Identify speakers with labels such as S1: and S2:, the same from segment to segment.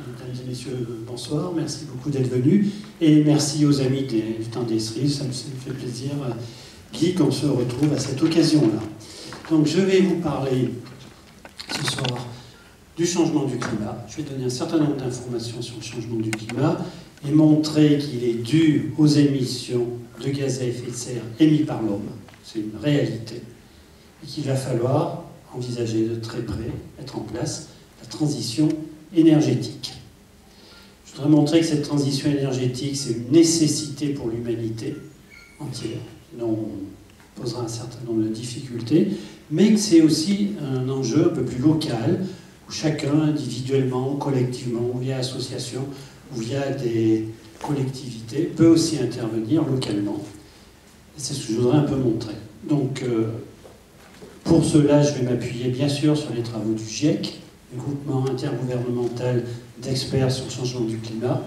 S1: Mesdames et messieurs, bonsoir. Merci beaucoup d'être venus. Et merci aux amis du Temps d'Estrie. Ça me fait plaisir, Guy, qu'on se retrouve à cette occasion-là. Donc, je vais vous parler ce soir du changement du climat. Je vais donner un certain nombre d'informations sur le changement du climat et montrer qu'il est dû aux émissions de gaz à effet de serre émis par l'homme. C'est une réalité. Et qu'il va falloir envisager de très près, mettre en place la transition énergétique. Je voudrais montrer que cette transition énergétique, c'est une nécessité pour l'humanité entière. Sinon, on posera un certain nombre de difficultés, mais que c'est aussi un enjeu un peu plus local, où chacun, individuellement, collectivement, via association, ou via des collectivités, peut aussi intervenir localement. Et c'est ce que je voudrais un peu montrer. Donc, pour cela, je vais m'appuyer bien sûr sur les travaux du GIEC, le groupement intergouvernemental d'experts sur le changement du climat.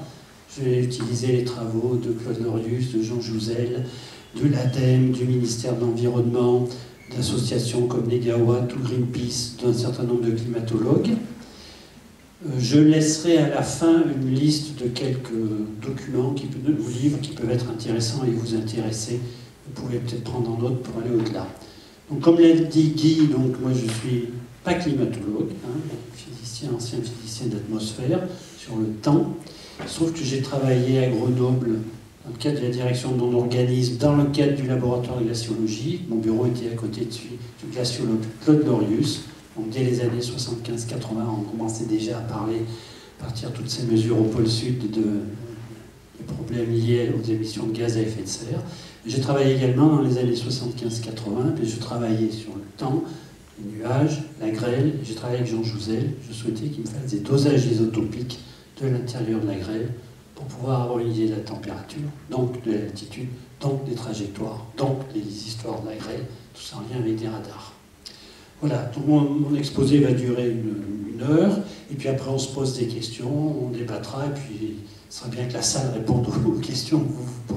S1: Je vais utiliser les travaux de Claude Lorius, de Jean Jouzel, de l'ADEME, du ministère de l'Environnement, d'associations comme Negawatt ou Greenpeace, d'un certain nombre de climatologues. Je laisserai à la fin une liste de quelques documents ou livres qui peuvent être intéressants et vous intéresser. Vous pouvez peut-être prendre en note pour aller au-delà. Donc, comme l'a dit Guy, donc, moi je ne suis pas climatologue, physicien, ancien physicien d'atmosphère, sur le temps. Il se trouve que j'ai travaillé à Grenoble dans le cadre de la direction de mon organisme, dans le cadre du laboratoire de glaciologie. Mon bureau était à côté du glaciologue Claude Lorius. Donc, dès les années 75-80, on commençait déjà à parler, à partir de toutes ces mesures au pôle sud, des problèmes liés aux émissions de gaz à effet de serre. J'ai travaillé également dans les années 75-80, puis je travaillais sur le temps, les nuages, la grêle. J'ai travaillé avec Jean Jouzel. Je souhaitais qu'il me fasse des dosages isotopiques de l'intérieur de la grêle pour pouvoir avoir une idée de la température, donc de l'altitude, donc des trajectoires, donc des histoires de la grêle, tout ça en lien avec des radars. Voilà, donc mon exposé va durer une heure, et puis après on se pose des questions, on débattra, et puis ce serait bien que la salle réponde aux questions que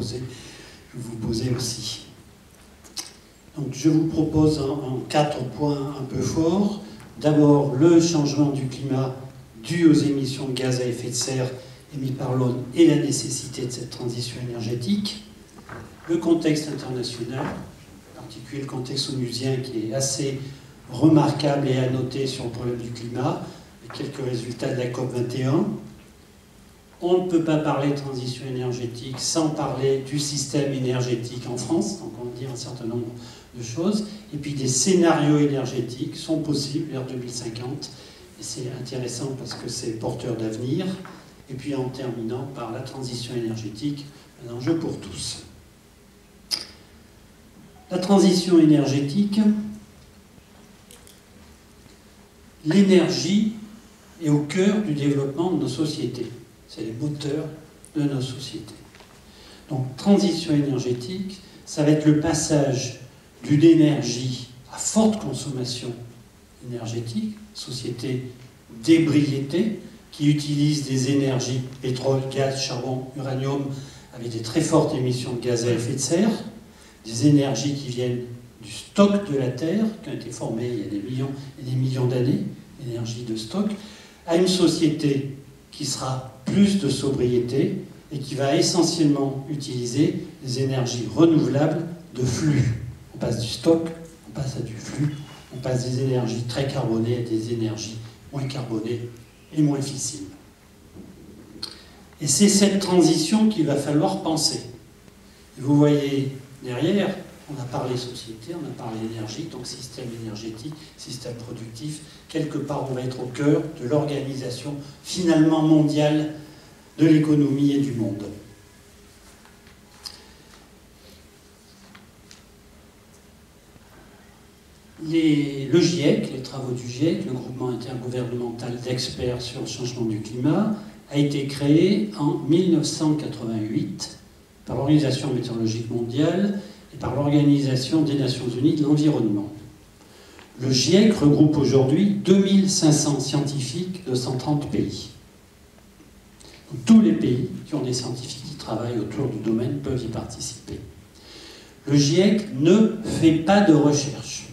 S1: vous posez aussi. Donc je vous propose en 4 points un peu forts. D'abord, le changement du climat dû aux émissions de gaz à effet de serre émis par l'homme et la nécessité de cette transition énergétique. Le contexte international, en particulier le contexte onusien qui est assez remarquable et à noter sur le problème du climat, quelques résultats de la COP21. On ne peut pas parler de transition énergétique sans parler du système énergétique en France, donc on va dire un certain nombre de choses. Et puis des scénarios énergétiques sont possibles vers 2050, et c'est intéressant parce que c'est porteur d'avenir. Et puis en terminant par la transition énergétique, un enjeu pour tous. La transition énergétique, l'énergie est au cœur du développement de nos sociétés. C'est les moteurs de nos sociétés. Donc, transition énergétique, ça va être le passage d'une énergie à forte consommation énergétique, société d'ébriété, qui utilise des énergies, pétrole, gaz, charbon, uranium, avec des très fortes émissions de gaz à effet de serre, des énergies qui viennent du stock de la Terre, qui ont été formées il y a des millions et des millions d'années, énergie de stock, à une société qui sera plus de sobriété et qui va essentiellement utiliser des énergies renouvelables de flux. On passe du stock, on passe à du flux, on passe des énergies très carbonées à des énergies moins carbonées et moins fissiles. Et c'est cette transition qu'il va falloir penser. Et vous voyez derrière, on a parlé société, on a parlé énergie, donc système énergétique, système productif. Quelque part, on va être au cœur de l'organisation finalement mondiale de l'économie et du monde. Le GIEC, les travaux du GIEC, le groupement intergouvernemental d'experts sur le changement du climat, a été créé en 1988 par l'Organisation météorologique mondiale et par l'Organisation des Nations Unies de l'environnement. Le GIEC regroupe aujourd'hui 2500 scientifiques de 130 pays. Donc, tous les pays qui ont des scientifiques qui travaillent autour du domaine peuvent y participer. Le GIEC ne fait pas de recherche.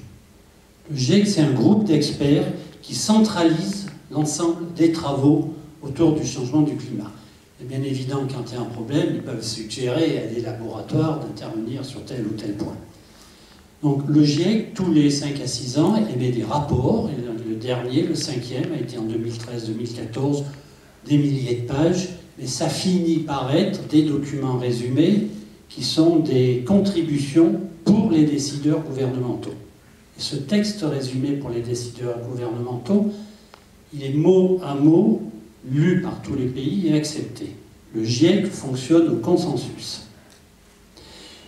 S1: Le GIEC, c'est un groupe d'experts qui centralise l'ensemble des travaux autour du changement du climat. Et bien évidemment, quand il y a un problème, ils peuvent suggérer à des laboratoires d'intervenir sur tel ou tel point. Donc le GIEC, tous les 5 à 6 ans, émet des rapports. Et le dernier, le 5e, a été en 2013-2014, des milliers de pages. Mais ça finit par être des documents résumés qui sont des contributions pour les décideurs gouvernementaux. Et ce texte résumé pour les décideurs gouvernementaux, il est mot à mot lu par tous les pays et accepté. Le GIEC fonctionne au consensus.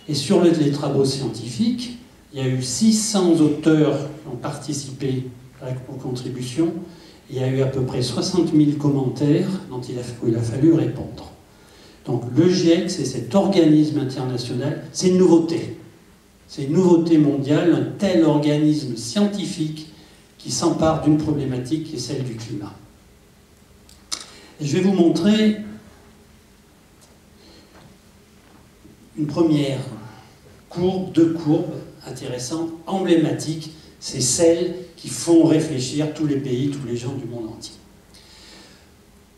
S1: Et sur les travaux scientifiques, il y a eu 600 auteurs qui ont participé aux contributions. Il y a eu à peu près 60 000 commentaires dont il a fallu répondre. Donc le GIEC, c'est cet organisme international, c'est une nouveauté. C'est une nouveauté mondiale, un tel organisme scientifique qui s'empare d'une problématique qui est celle du climat. Et je vais vous montrer une première courbe, 2 courbes intéressantes, emblématiques. C'est celles qui font réfléchir tous les pays, tous les gens du monde entier.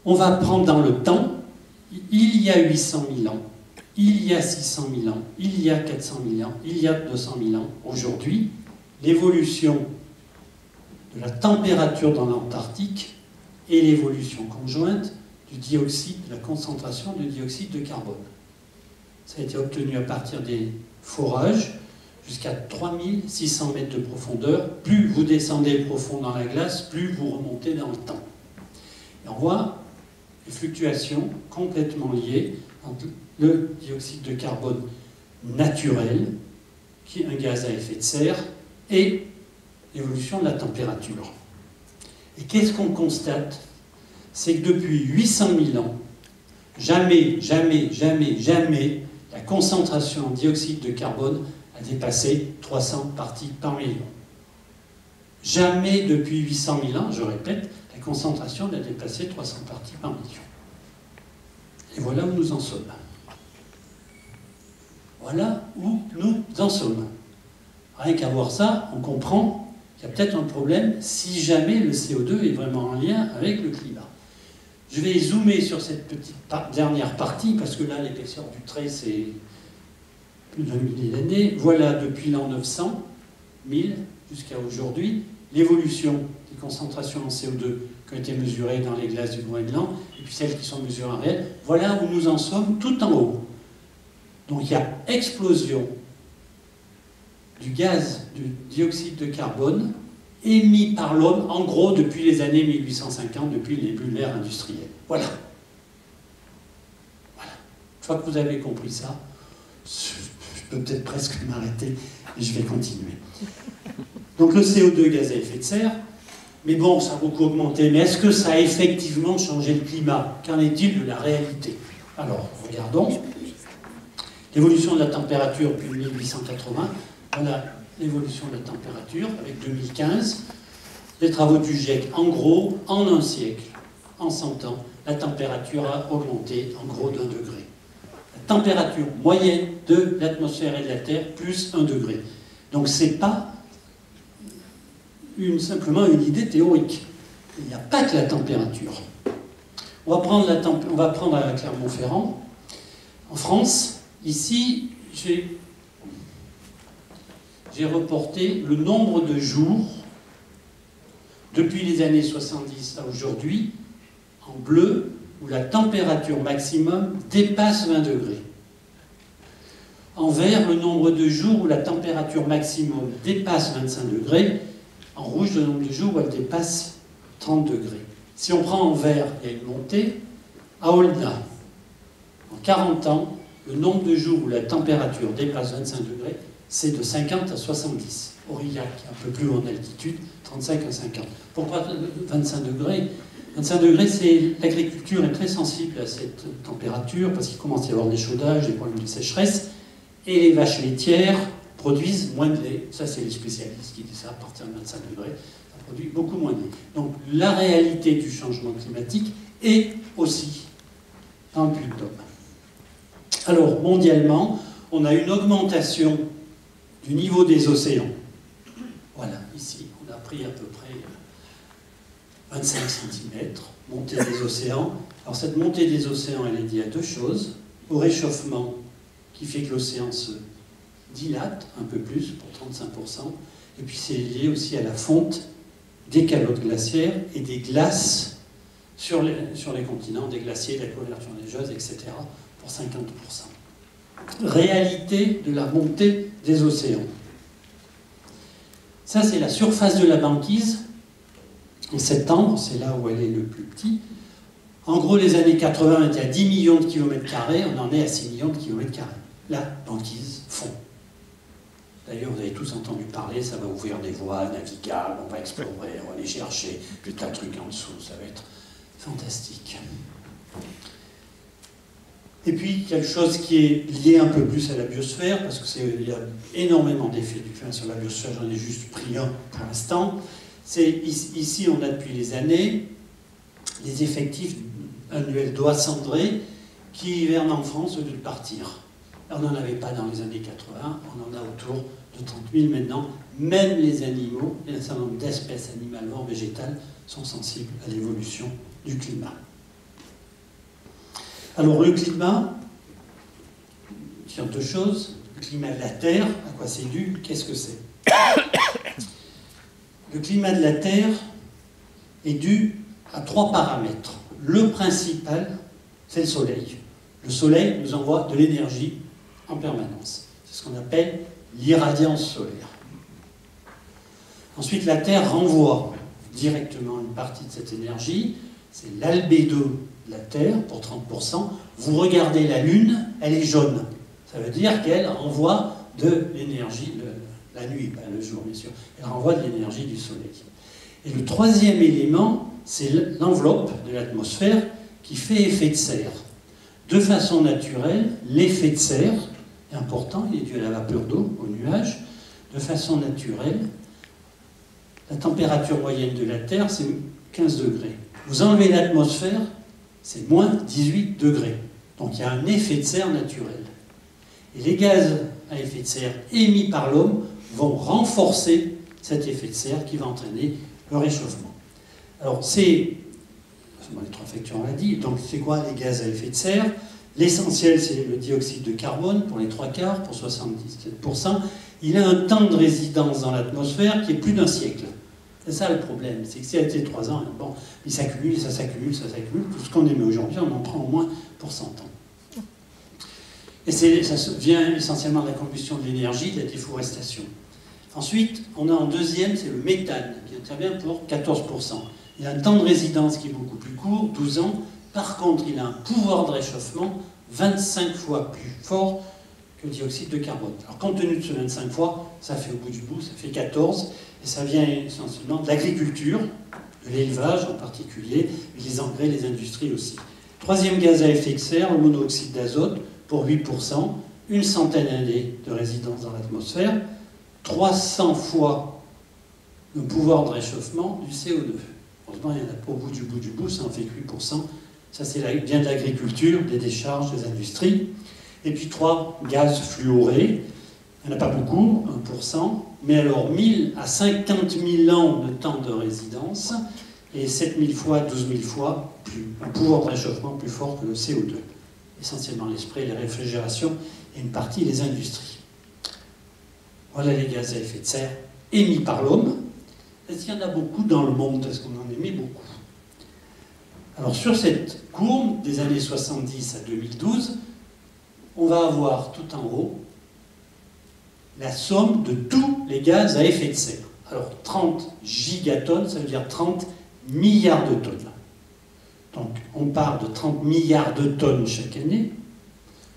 S1: On va prendre dans le temps, il y a 800 000 ans, il y a 600 000 ans, il y a 400 000 ans, il y a 200 000 ans. Aujourd'hui, l'évolution de la température dans l'Antarctique et l'évolution conjointe du dioxyde, de la concentration de dioxyde de carbone. Ça a été obtenu à partir des forages jusqu'à 3600 mètres de profondeur. Plus vous descendez profond dans la glace, plus vous remontez dans le temps. Et on voit les fluctuations complètement liées entre le dioxyde de carbone naturel, qui est un gaz à effet de serre, et l'évolution de la température. Et qu'est-ce qu'on constate? C'est que depuis 800 000 ans, jamais la concentration en dioxyde de carbone a dépassé 300 parties par million. Jamais depuis 800 000 ans, je répète, la concentration n'a dépassé 300 parties par million. Et voilà où nous en sommes. Voilà où nous en sommes. Rien qu'à voir ça, on comprend qu'il y a peut-être un problème si jamais le CO2 est vraiment en lien avec le climat. Je vais zoomer sur cette petite dernière partie, parce que là, l'épaisseur du trait, c'est plus d'un millier d'années. Voilà, depuis l'an 900, 1000 jusqu'à aujourd'hui, l'évolution des concentrations en CO2 qui ont été mesurées dans les glaces du Groenland, et puis celles qui sont mesurées en réel. Voilà où nous en sommes, tout en haut. Donc il y a explosion du gaz, du dioxyde de carbone, émis par l'homme, en gros, depuis les années 1850, depuis les début de l'ère industrielle. Voilà. Voilà. Une fois que vous avez compris ça, je peux peut-être presque m'arrêter, et je vais continuer. Donc le CO2, gaz à effet de serre, mais bon, ça a beaucoup augmenté, mais est-ce que ça a effectivement changé le climat? Qu'en est-il de la réalité? Alors, regardons. L'évolution de la température depuis 1880, voilà l'évolution de la température avec 2015. Les travaux du GIEC, en gros, en un siècle, en 100 ans, la température a augmenté en gros d'1 degré. La température moyenne de l'atmosphère et de la Terre, plus 1 degré. Donc ce n'est pas simplement une idée théorique. Il n'y a pas que la température. On va prendre à Clermont-Ferrand. En France, ici, j'ai reporté le nombre de jours depuis les années 70 à aujourd'hui, en bleu, où la température maximum dépasse 20 degrés. En vert, le nombre de jours où la température maximum dépasse 25 degrés. En rouge, le nombre de jours où elle dépasse 30 degrés. Si on prend en vert, il y a une montée. À Olna, en 40 ans, le nombre de jours où la température dépasse 25 degrés, c'est de 50 à 70. Aurillac, un peu plus haut en altitude, 35 à 50. Pourquoi 25 degrés? 25 degrés, l'agriculture est très sensible à cette température, parce qu'il commence à y avoir des chaudages, des problèmes de sécheresse, et les vaches laitières produisent moins de lait. Ça, c'est les spécialistes qui disent ça, à partir de 25 degrés, ça produit beaucoup moins de lait. Donc, la réalité du changement climatique est aussi dans le Puy-de-Dôme. Alors, mondialement, on a une augmentation du niveau des océans. Voilà, ici, on a pris à peu près 25 cm, montée des océans. Alors cette montée des océans, elle est liée à deux choses. Au réchauffement, qui fait que l'océan se dilate un peu plus, pour 35%, et puis c'est lié aussi à la fonte des calottes glaciaires et des glaces sur les continents, des glaciers, de la couverture neigeuse, etc., pour 50%. Réalité de la montée des océans. Ça, c'est la surface de la banquise. En septembre, c'est là où elle est le plus petit. En gros, les années 80, on était à 10 millions de kilomètres carrés, on en est à 6 millions de kilomètres carrés. La banquise fond. D'ailleurs, vous avez tous entendu parler, ça va ouvrir des voies navigables, on va explorer, on va aller chercher des tas de trucs en dessous, ça va être fantastique. Et puis, quelque chose qui est lié un peu plus à la biosphère, parce qu'il y a énormément d'effets du climat sur la biosphère, j'en ai juste pris un pour l'instant. C'est ici, on a depuis les années les effectifs annuels d'oies cendrées qui hivernent en France au lieu de partir. On n'en avait pas dans les années 80, on en a autour de 30 000 maintenant. Même les animaux, et un certain nombre d'espèces animales, voire végétales, sont sensibles à l'évolution du climat. Alors le climat, il y a deux choses. Le climat de la Terre, à quoi c'est dû? Qu'est-ce que c'est? Le climat de la Terre est dû à trois paramètres. Le principal, c'est le Soleil. Le Soleil nous envoie de l'énergie en permanence. C'est ce qu'on appelle l'irradiance solaire. Ensuite, la Terre renvoie directement une partie de cette énergie. C'est l'albédo de la Terre, pour 30%. Vous regardez la Lune, elle est jaune. Ça veut dire qu'elle renvoie de l'énergie, la nuit, pas le jour, bien sûr. Elle renvoie de l'énergie du Soleil. Et le troisième élément, c'est l'enveloppe de l'atmosphère qui fait effet de serre. De façon naturelle, l'effet de serre est important, il est dû à la vapeur d'eau, aux nuages. De façon naturelle, la température moyenne de la Terre, c'est 15 degrés. Vous enlevez l'atmosphère, c'est moins 18 degrés. Donc il y a un effet de serre naturel. Et les gaz à effet de serre émis par l'homme vont renforcer cet effet de serre qui va entraîner le réchauffement. Alors les trois facteurs on l'a dit, donc c'est quoi les gaz à effet de serre? L'essentiel c'est le dioxyde de carbone pour les 3/4, pour 77%. Il a un temps de résidence dans l'atmosphère qui est plus d'un siècle. C'est ça le problème, c'est que si elle était 3 ans, bon, il s'accumule, ça s'accumule, ça s'accumule. Tout ce qu'on émet aujourd'hui, on en prend au moins pour 100 ans. Et ça vient essentiellement de la combustion de l'énergie, de la déforestation. Ensuite, on a en deuxième, c'est le méthane, qui intervient pour 14%. Il a un temps de résidence qui est beaucoup plus court, 12 ans. Par contre, il a un pouvoir de réchauffement 25 fois plus fort que le dioxyde de carbone. Alors, compte tenu de ce 25 fois, ça fait au bout du bout, ça fait 14. Et ça vient essentiellement de l'agriculture, de l'élevage en particulier, et les engrais, les industries aussi. Troisième gaz à effet de serre, le monoxyde d'azote, pour 8%, une centaine d'années de résidence dans l'atmosphère, 300 fois le pouvoir de réchauffement du CO2. Heureusement, il n'y en a pas au bout du bout, ça en fait que 8%. Ça, c'est bien de l'agriculture, des décharges, des industries. Et puis 3 gaz fluorés. Il n'y en a pas beaucoup, 1%, mais alors 1000 à 50 000 ans de temps de résidence et 7000 fois, 12 000 fois un pouvoir de réchauffement plus fort que le CO2. Essentiellement les sprays, les réfrigérations et une partie des industries. Voilà les gaz à effet de serre émis par l'homme. Est-ce qu'il y en a beaucoup dans le monde? Est-ce qu'on en émet beaucoup? Alors sur cette courbe des années 70 à 2012, on va avoir tout en haut la somme de tous les gaz à effet de serre. Alors 30 gigatonnes, ça veut dire 30 milliards de tonnes. Donc on part de 30 milliards de tonnes chaque année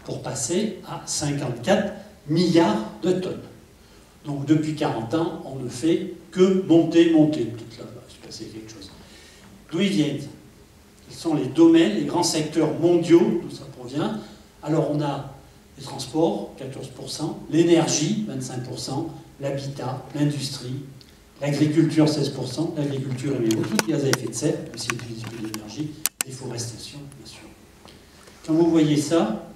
S1: pour passer à 54 milliards de tonnes. Donc depuis 40 ans, on ne fait que monter. Peut-être là, il va se passer quelque chose. D'où ils viennent? Quels sont les domaines, les grands secteurs mondiaux, d'où ça provient? Alors on a les transports, 14%, l'énergie, 25%, l'habitat, l'industrie, l'agriculture, 16%, l'agriculture émet beaucoup de gaz à effet de serre, aussi utilise de l'énergie, déforestation, bien sûr. Quand vous voyez ça,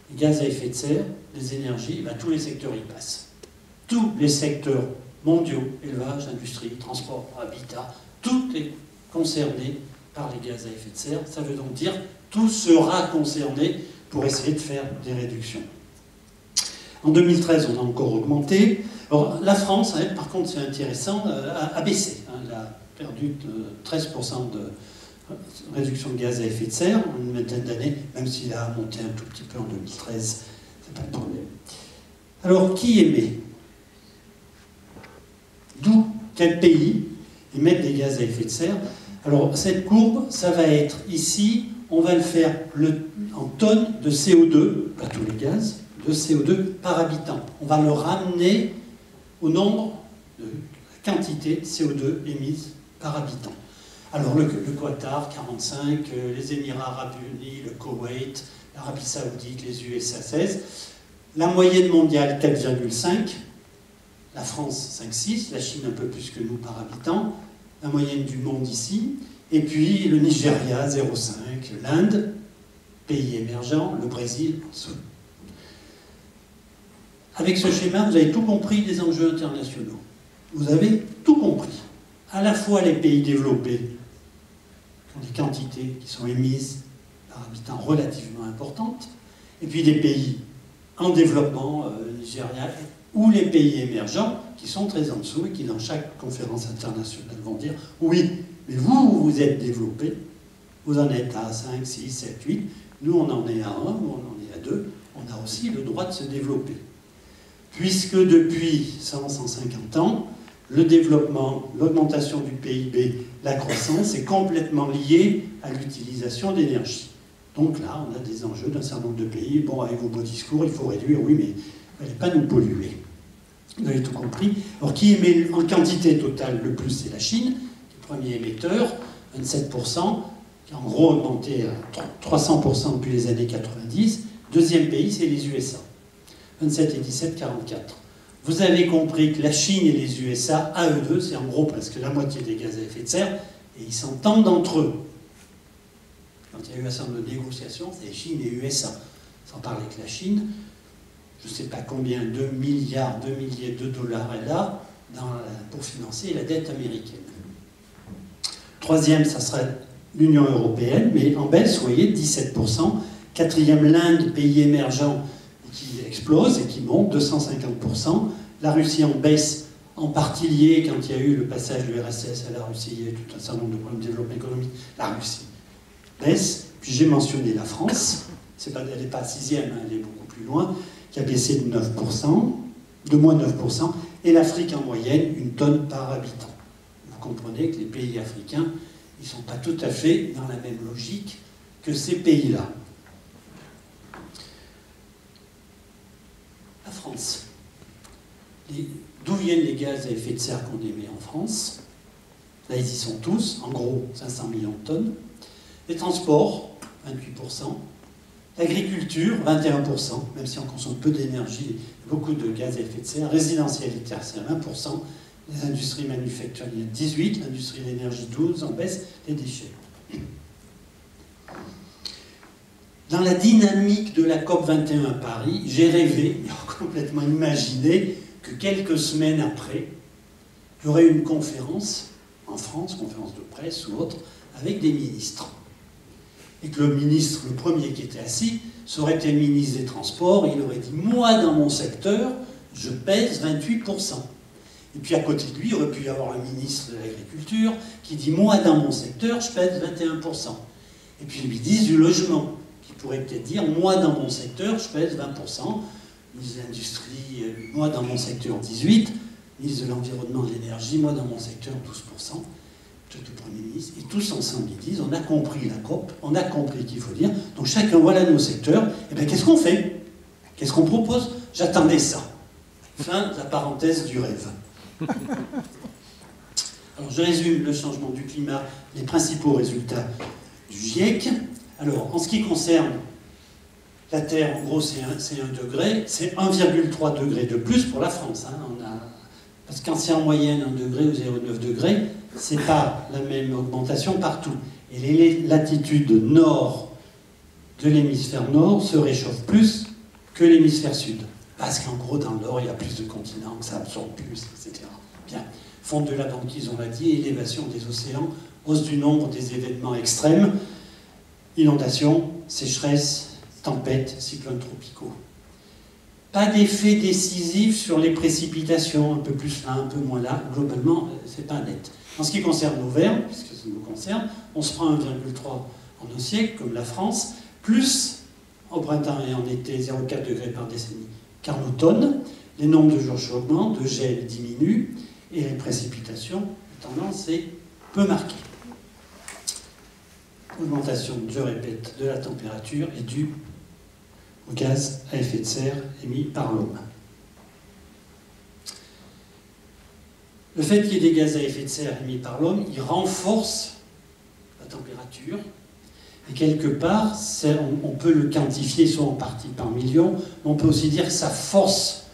S1: les gaz à effet de serre, les énergies, ben, tous les secteurs y passent. Tous les secteurs mondiaux, élevage, industrie, transport, habitat, tout est concerné par les gaz à effet de serre. Ça veut donc dire tout sera concerné pour essayer de faire des réductions. En 2013, on a encore augmenté. Alors, la France, hein, par contre, c'est intéressant, a baissé. Hein, elle a perdu 13% de réduction de gaz à effet de serre en une vingtaine d'années, même s'il a monté un tout petit peu en 2013. C'est pas le problème. Alors, qui émet? D'où? Quel pays émet des gaz à effet de serre? Alors, cette courbe, ça va être ici, on va le faire en tonnes de CO2, pas tous les gaz, de CO2 par habitant. On va le ramener au nombre de quantité de CO2 émises par habitant. Alors, le Qatar, 45, les Émirats Arabes Unis, le Koweït, l'Arabie Saoudite, les USA, 16. La moyenne mondiale, 4,5. La France, 5,6. La Chine, un peu plus que nous par habitant. La moyenne du monde ici. Et puis le Nigeria, 0,5. L'Inde, pays émergent. Le Brésil, en dessous. Avec ce schéma, vous avez tout compris des enjeux internationaux. Vous avez tout compris. À la fois les pays développés, qui ont des quantités qui sont émises par habitant relativement importantes, et puis des pays en développement, Nigeria, ou les pays émergents, qui sont très en dessous, et qui dans chaque conférence internationale vont dire « Oui, mais vous êtes développés, vous en êtes à 5, 6, 7, 8, nous on en est à 1, nous on en est à 2, on a aussi le droit de se développer. » Puisque depuis 100, 150 ans, le développement, l'augmentation du PIB, la croissance est complètement liée à l'utilisation d'énergie. Donc là, on a des enjeux d'un certain nombre de pays. Bon, avec vos beaux discours, il faut réduire, oui, mais il ne fallait pas nous polluer. Vous avez tout compris. Alors, qui émet en quantité totale le plus, c'est la Chine, qui est le premier émetteur, 27%, qui a en gros augmenté à 300% depuis les années 90. Deuxième pays, c'est les USA. 27 et 17, 44. Vous avez compris que la Chine et les USA, à eux deux, c'est en gros presque la moitié des gaz à effet de serre, et ils s'entendent entre eux. Quand il y a eu un certain nombre de négociations, c'est Chine et USA. Sans parler que la Chine, je ne sais pas combien, 2 milliards, 2 milliers de dollars elle a pour financer la dette américaine. Troisième, ça serait l'Union européenne, mais en baisse, vous voyez, 17%. Quatrième, l'Inde, pays émergent, qui explose et qui monte 250%. La Russie en baisse, en partie liée, quand il y a eu le passage du RSS à la Russie, il y a eu tout un certain nombre de problèmes de développement économique. La Russie baisse. Puis j'ai mentionné la France, elle n'est pas sixième, hein, elle est beaucoup plus loin, qui a baissé de 9%, de moins 9%, et l'Afrique en moyenne, une tonne par habitant. Vous comprenez que les pays africains, ils ne sont pas tout à fait dans la même logique que ces pays-là. La France. D'où viennent les gaz à effet de serre qu'on émet en France? Là, ils y sont tous, en gros 500 millions de tonnes. Les transports, 28%. L'agriculture, 21%, même si on consomme peu d'énergie, beaucoup de gaz à effet de serre. Résidentiel et tertiaire, 20%. Les industries manufacturières, 18%. L'industrie de l'énergie, 12%. En baisse, les déchets. Dans la dynamique de la COP21 à Paris, j'ai rêvé, complètement imaginé, que quelques semaines après, il y aurait une conférence en France, conférence de presse ou autre, avec des ministres. Et que le ministre, le premier qui était assis, serait été le ministre des Transports, et il aurait dit « Moi, dans mon secteur, je pèse 28%. » Et puis à côté de lui, il aurait pu y avoir un ministre de l'Agriculture qui dit « Moi, dans mon secteur, je pèse 21%. » Et puis le ministre du Logement, qui pourrait peut-être dire « Moi, dans mon secteur, je pèse 20%. » Ministre de l'Industrie, moi, dans mon secteur, 18%. Ministre de l'Environnement et de l'Énergie, moi, dans mon secteur, 12%. Tout le Premier ministre. Et tous ensemble, ils disent « On a compris la COP, on a compris qu'il faut dire. Donc chacun, voilà nos secteurs. Et bien, qu'est-ce qu'on fait? Qu'est-ce qu'on propose? J'attendais ça. » Fin de la parenthèse du rêve. Alors, je résume le changement du climat, les principaux résultats du GIEC. Alors, en ce qui concerne la Terre, en gros, c'est 1 degré, c'est 1,3 degré de plus pour la France. Hein. Parce que quand c'est en moyenne 1 degré ou 0,9 degré, c'est pas la même augmentation partout. Et les latitudes nord de l'hémisphère nord se réchauffent plus que l'hémisphère sud. Parce qu'en gros, dans le nord, il y a plus de continents, que ça absorbe plus, etc. Bien. fonte de la banquise, on l'a dit, élévation des océans, hausse du nombre des événements extrêmes, inondations, sécheresse, tempêtes, cyclones tropicaux. Pas d'effet décisif sur les précipitations, un peu plus là, un peu moins là. Globalement, c'est pas net. En ce qui concerne l'Auvergne, puisque ça nous concerne, on se prend 1,3 en un siècle, comme la France, plus au printemps et en été 0,4 degrés par décennie. Car l'automne, les nombres de jours chauds augmentent, de gel diminue, et les précipitations, la tendance est peu marquée. Augmentation, je répète, de la température est due aux gaz à effet de serre émis par l'homme. Le fait qu'il y ait des gaz à effet de serre émis par l'homme, il renforce la température. Et quelque part, on peut le quantifier soit en partie par million, mais on peut aussi dire que ça force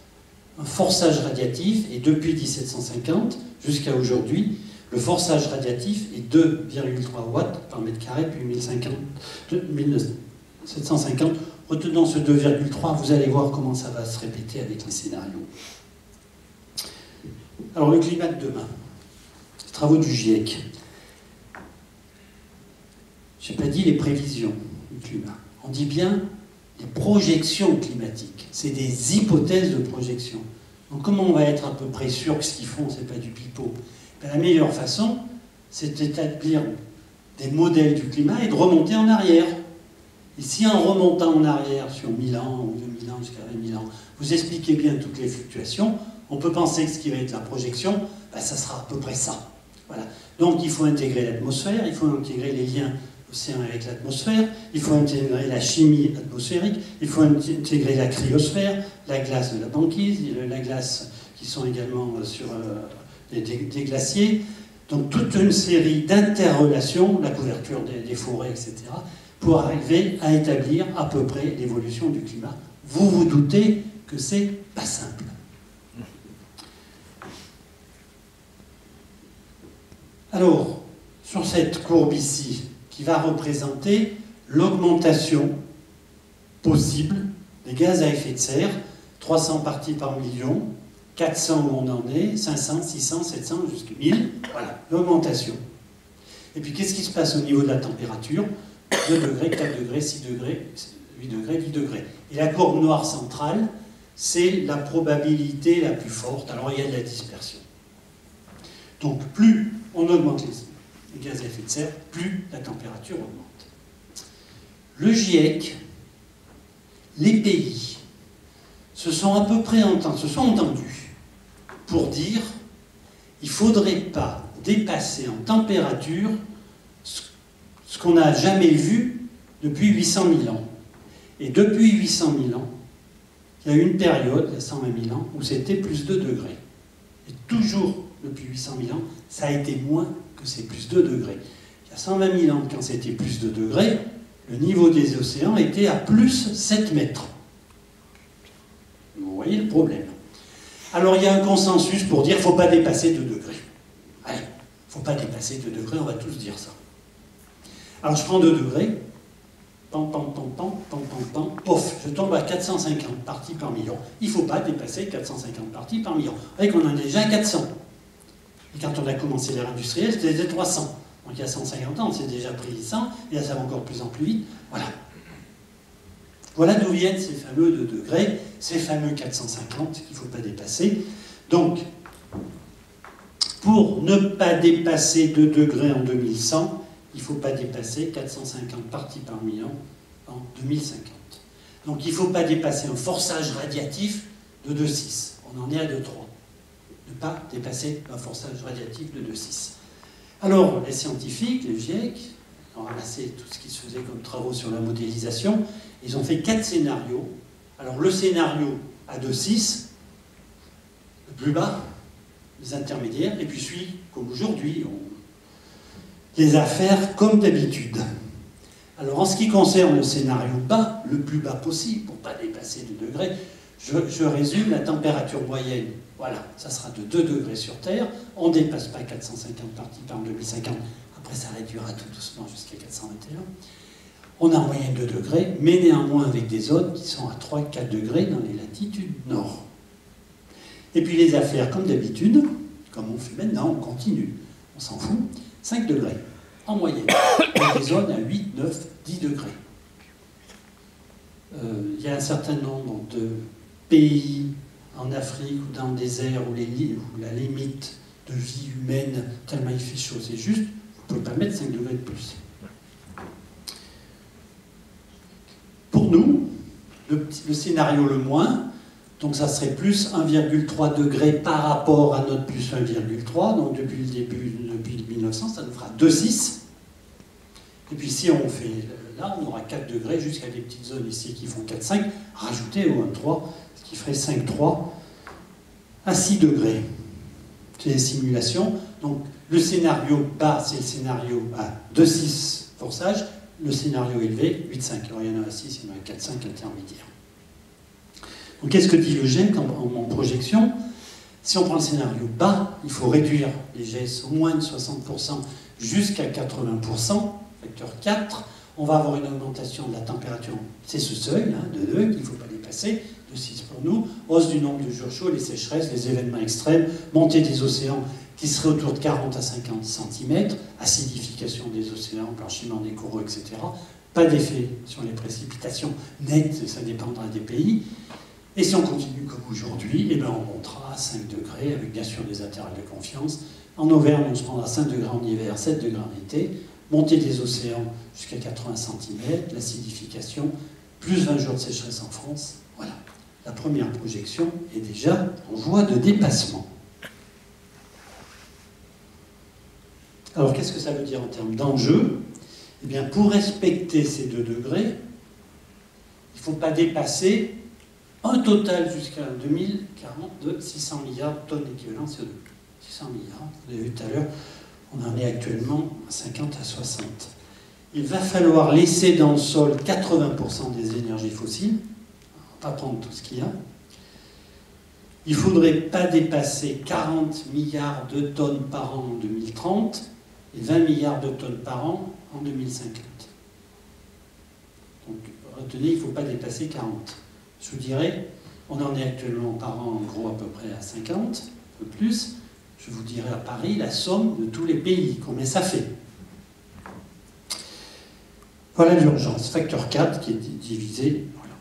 S1: un forçage radiatif. Et depuis 1750 jusqu'à aujourd'hui, le forçage radiatif est 2,3 watts par mètre carré, puis 1750. Retenons ce 2,3, vous allez voir comment ça va se répéter avec les scénarios. Alors, le climat de demain, les travaux du GIEC. Je n'ai pas dit les prévisions du climat. On dit bien les projections climatiques. C'est des hypothèses de projection. Donc, comment on va être à peu près sûr que ce qu'ils font, ce n'est pas du pipeau? La meilleure façon, c'est d'établir des modèles du climat et de remonter en arrière. Et si en remontant en arrière sur 1000 ans ou 2000 ans jusqu'à 20 000 ans, vous expliquez bien toutes les fluctuations, on peut penser que ce qui va être la projection, ça sera à peu près ça. Voilà. Donc il faut intégrer l'atmosphère, il faut intégrer les liens océans avec l'atmosphère, il faut intégrer la chimie atmosphérique, il faut intégrer la cryosphère, la glace de la banquise, la glace qui sont également sur des glaciers. Donc toute une série d'interrelations, la couverture des forêts, etc., pour arriver à établir à peu près l'évolution du climat. Vous vous doutez que c'est pas simple. Alors, sur cette courbe ici, qui va représenter l'augmentation possible des gaz à effet de serre, 300 parties par million, 400 où on en est, 500, 600, 700, jusqu'à 1000, voilà, l'augmentation. Et puis qu'est-ce qui se passe au niveau de la température? 2 degrés, 4 degrés, 6 degrés, 8 degrés, 10 degrés. Et la courbe noire centrale, c'est la probabilité la plus forte. Alors il y a de la dispersion. Donc plus on augmente les gaz à effet de serre, plus la température augmente. Le GIEC, les pays, se sont à peu près entendus pour dire qu'il ne faudrait pas dépasser en température ce qu'on n'a jamais vu depuis 800 000 ans. Et depuis 800 000 ans, il y a eu une période, il y a 120 000 ans, où c'était plus 2 degrés. Et toujours depuis 800 000 ans, ça a été moins que ces plus 2 degrés. Il y a 120 000 ans, quand c'était plus 2 degrés, le niveau des océans était à plus 7 mètres. Vous voyez le problème. Alors il y a un consensus pour dire qu'il ne faut pas dépasser 2 degrés. Allez, il ne faut pas dépasser 2 degrés, on va tous dire ça. Alors je prends 2 degrés, pam, pam, pam, pam, pam, pam, pam, pof, je tombe à 450 parties par million. Il ne faut pas dépasser 450 parties par million. Vous voyez qu'on en est déjà à 400. Et quand on a commencé l'ère industrielle, c'était 300. Donc il y a 150 ans, on s'est déjà pris 100, et là ça va encore plus en plus vite. Voilà. Voilà d'où viennent ces fameux 2 degrés, ces fameux 450 qu'il ne faut pas dépasser. Donc, pour ne pas dépasser 2 degrés en 2100, il ne faut pas dépasser 450 parties par million en 2050. Donc il ne faut pas dépasser un forçage radiatif de 2,6. On en est à 2,3. Ne pas dépasser un forçage radiatif de 2,6. Alors, les scientifiques, les GIEC, ont ramassé tout ce qui se faisait comme travaux sur la modélisation. Ils ont fait 4 scénarios. Alors, le scénario à 2,6, le plus bas, les intermédiaires, et puis celui, comme aujourd'hui, les affaires comme d'habitude. Alors, en ce qui concerne le scénario bas, le plus bas possible, pour ne pas dépasser 2 degrés, je résume la température moyenne. Voilà, ça sera de 2 degrés sur Terre. On ne dépasse pas 450 parties par 2050. Après, ça réduira tout doucement jusqu'à 421. On a en moyenne 2 degrés, mais néanmoins avec des zones qui sont à 3-4 degrés dans les latitudes nord. Et puis les affaires, comme d'habitude, comme on fait maintenant, on continue, on s'en fout, 5 degrés, en moyenne. Il y a des zones à 8, 9, 10 degrés. Il y a un certain nombre de pays en Afrique ou dans le désert où la limite de vie humaine, tellement il fait chaud, c'est juste, vous ne pouvez pas mettre 5 degrés de plus. Pour nous, le scénario le moins, donc ça serait plus 1,3 degré par rapport à notre plus 1,3, donc depuis le début, depuis 1900, ça nous fera 2,6. Et puis si on fait là, on aura 4 degrés jusqu'à des petites zones ici qui font 4,5, rajoutez au 1,3, ce qui ferait 5,3 à 6 degrés. C'est les simulations. Donc le scénario bas, c'est le scénario à 2,6 forçage, le scénario élevé, 8,5. Alors il y en a à 6, il y en a à 4,5 intermédiaires. Donc qu'est-ce que dit le GIEC en projection? Si on prend le scénario bas, il faut réduire les GS au moins de 60% jusqu'à 80%, facteur 4. On va avoir une augmentation de la température, c'est ce seuil hein, de 2 qu'il ne faut pas dépasser, de 6 pour nous, hausse du nombre de jours chauds, les sécheresses, les événements extrêmes, montée des océans qui serait autour de 40 à 50 cm, acidification des océans, blanchiment des coraux, etc. Pas d'effet sur les précipitations nettes, ça dépendra des pays. Et si on continue comme aujourd'hui, eh ben on montera à 5 degrés, avec bien sûr des intervalles de confiance. En Auvergne, on se prendra 5 degrés en hiver, 7 degrés en été, montée des océans jusqu'à 80 cm, l'acidification, plus 20 jours de sécheresse en France. Voilà, la première projection est déjà en voie de dépassement. Alors qu'est-ce que ça veut dire en termes d'enjeu? Eh bien, pour respecter ces 2 degrés, il ne faut pas dépasser un total jusqu'à 2040 de 600 milliards de tonnes d'équivalent CO2. 600 milliards, vous avez vu tout à l'heure, on en est actuellement à 50 à 60. Il va falloir laisser dans le sol 80% des énergies fossiles, on va pas prendre tout ce qu'il y a. Il ne faudrait pas dépasser 40 milliards de tonnes par an en 2030 et 20 milliards de tonnes par an en 2050. Donc retenez, il ne faut pas dépasser 40. Je vous dirais, on en est actuellement par an en gros à peu près à 50, un peu plus. Je vous dirai à Paris la somme de tous les pays, combien ça fait. Voilà l'urgence, facteur 4 qui est divisé. Voilà.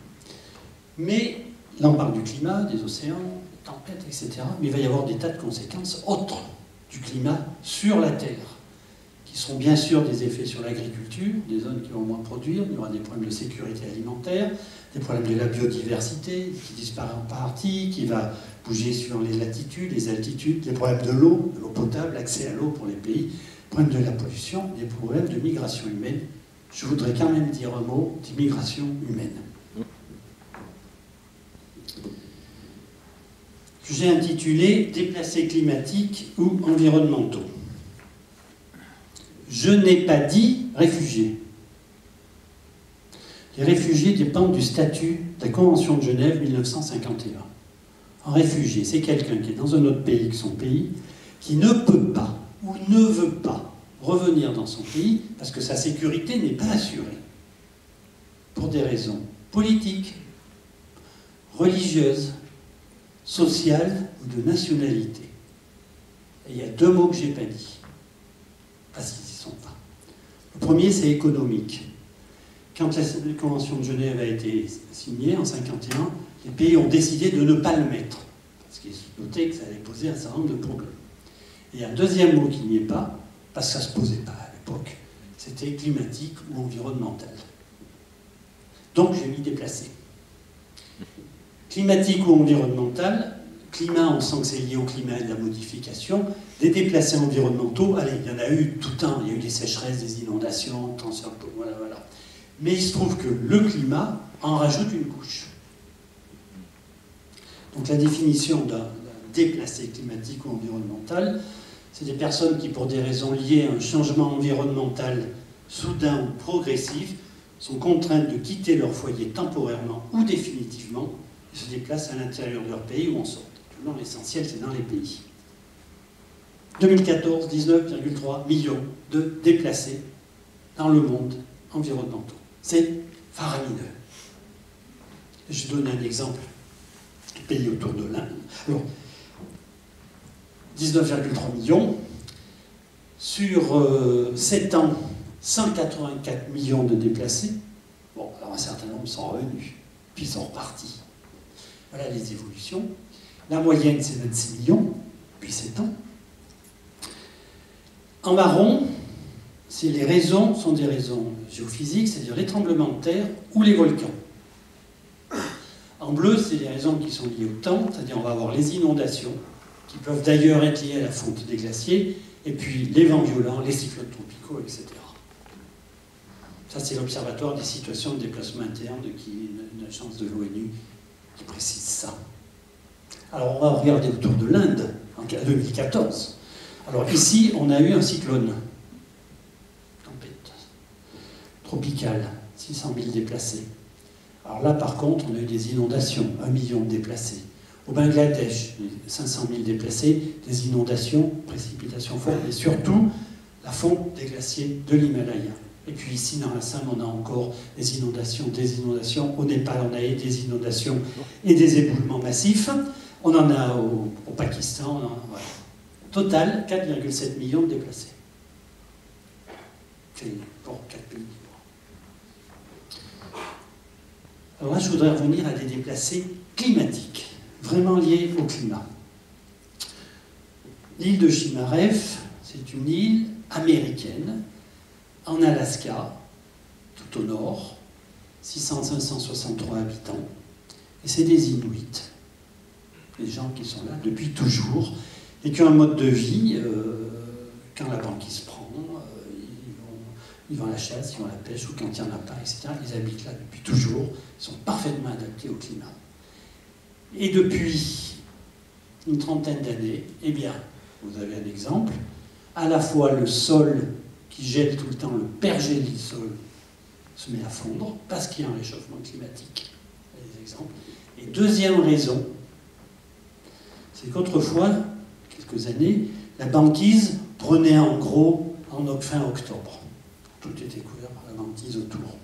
S1: Mais là on parle du climat, des océans, des tempêtes, etc. Mais il va y avoir des tas de conséquences autres du climat sur la Terre, qui seront bien sûr des effets sur l'agriculture, des zones qui vont moins produire, il y aura des problèmes de sécurité alimentaire, des problèmes de la biodiversité qui disparaît en partie, qui va bouger suivant les latitudes, les altitudes, des problèmes de l'eau potable, l'accès à l'eau pour les pays, problèmes de la pollution, des problèmes de migration humaine. Je voudrais quand même dire un mot d'immigration humaine. Que j'ai intitulé « Déplacés climatiques ou environnementaux ». Je n'ai pas dit réfugiés. Les réfugiés dépendent du statut de la Convention de Genève 1951. Un réfugié, c'est quelqu'un qui est dans un autre pays que son pays, qui ne peut pas ou ne veut pas revenir dans son pays parce que sa sécurité n'est pas assurée. Pour des raisons politiques, religieuses, sociales ou de nationalité. Et il y a 2 mots que je n'ai pas dit, parce qu'ils n'y sont pas. Le premier, c'est économique. Quand la Convention de Genève a été signée en 1951, les pays ont décidé de ne pas le mettre, parce qu'ils se doutaient que ça allait poser un certain nombre de problèmes. Et un deuxième mot qui n'y est pas, parce que ça ne se posait pas à l'époque, c'était climatique ou environnemental. Donc j'ai mis déplacé. Climatique ou environnemental, climat, on sent que c'est lié au climat et de la modification. Des déplacés environnementaux, allez, il y en a eu tout le temps, il y a eu des sécheresses, des inondations, tensions, voilà. Mais il se trouve que le climat en rajoute une couche. Donc la définition d'un déplacé climatique ou environnemental, c'est des personnes qui, pour des raisons liées à un changement environnemental soudain ou progressif, sont contraintes de quitter leur foyer temporairement ou définitivement et se déplacent à l'intérieur de leur pays ou en sortent. L'essentiel, c'est dans les pays. 2014, 19,3 millions de déplacés dans le monde environnementaux. C'est faramineux. Je donne un exemple du pays autour de l'Inde. Alors, 19,3 millions. Sur 7 ans, 184 millions de déplacés. Bon, alors un certain nombre sont revenus, puis sont repartis. Voilà les évolutions. La moyenne, c'est 26 millions, puis 7 ans. En marron, les raisons sont des raisons géophysiques, c'est-à-dire les tremblements de terre ou les volcans. En bleu, c'est les raisons qui sont liées au temps, c'est-à-dire on va avoir les inondations, qui peuvent d'ailleurs être liées à la fonte des glaciers, et puis les vents violents, les cyclones tropicaux, etc. Ça, c'est l'Observatoire des situations de déplacement interne, qui est une agence de l'ONU qui précise ça. Alors, on va regarder autour de l'Inde, en 2014. Alors, ici, on a eu un cyclone, tempête tropicale, 600 000 déplacés. Alors là, par contre, on a eu des inondations, 1 million de déplacés. Au Bangladesh, 500 000 déplacés, des inondations, précipitations fortes, et surtout la fonte des glaciers de l'Himalaya. Et puis ici, dans la Somme, on a encore des inondations. Au Népal, on a eu des inondations et des éboulements massifs. On en a au Pakistan. Voilà. Total, 4,7 millions de déplacés. C'est pour 4 pays. Alors là, je voudrais revenir à des déplacés climatiques, vraiment liés au climat. L'île de Chimarev, c'est une île américaine, en Alaska, tout au nord, 563 habitants, et c'est des Inuits, des gens qui sont là depuis toujours, et qui ont un mode de vie, quand la banquise prend, ils vont à la chasse, ils vont à la pêche, ou quand il n'y en a pas, etc. Ils habitent là depuis toujours, ils sont parfaitement adaptés au climat. Et depuis une trentaine d'années, eh bien, vous avez un exemple, à la fois le sol qui gèle tout le temps, le pergélisol se met à fondre, parce qu'il y a un réchauffement climatique. Des exemples. Et deuxième raison, c'est qu'autrefois, quelques années, la banquise prenait en gros en fin octobre. Tout était couvert par la banquise autour.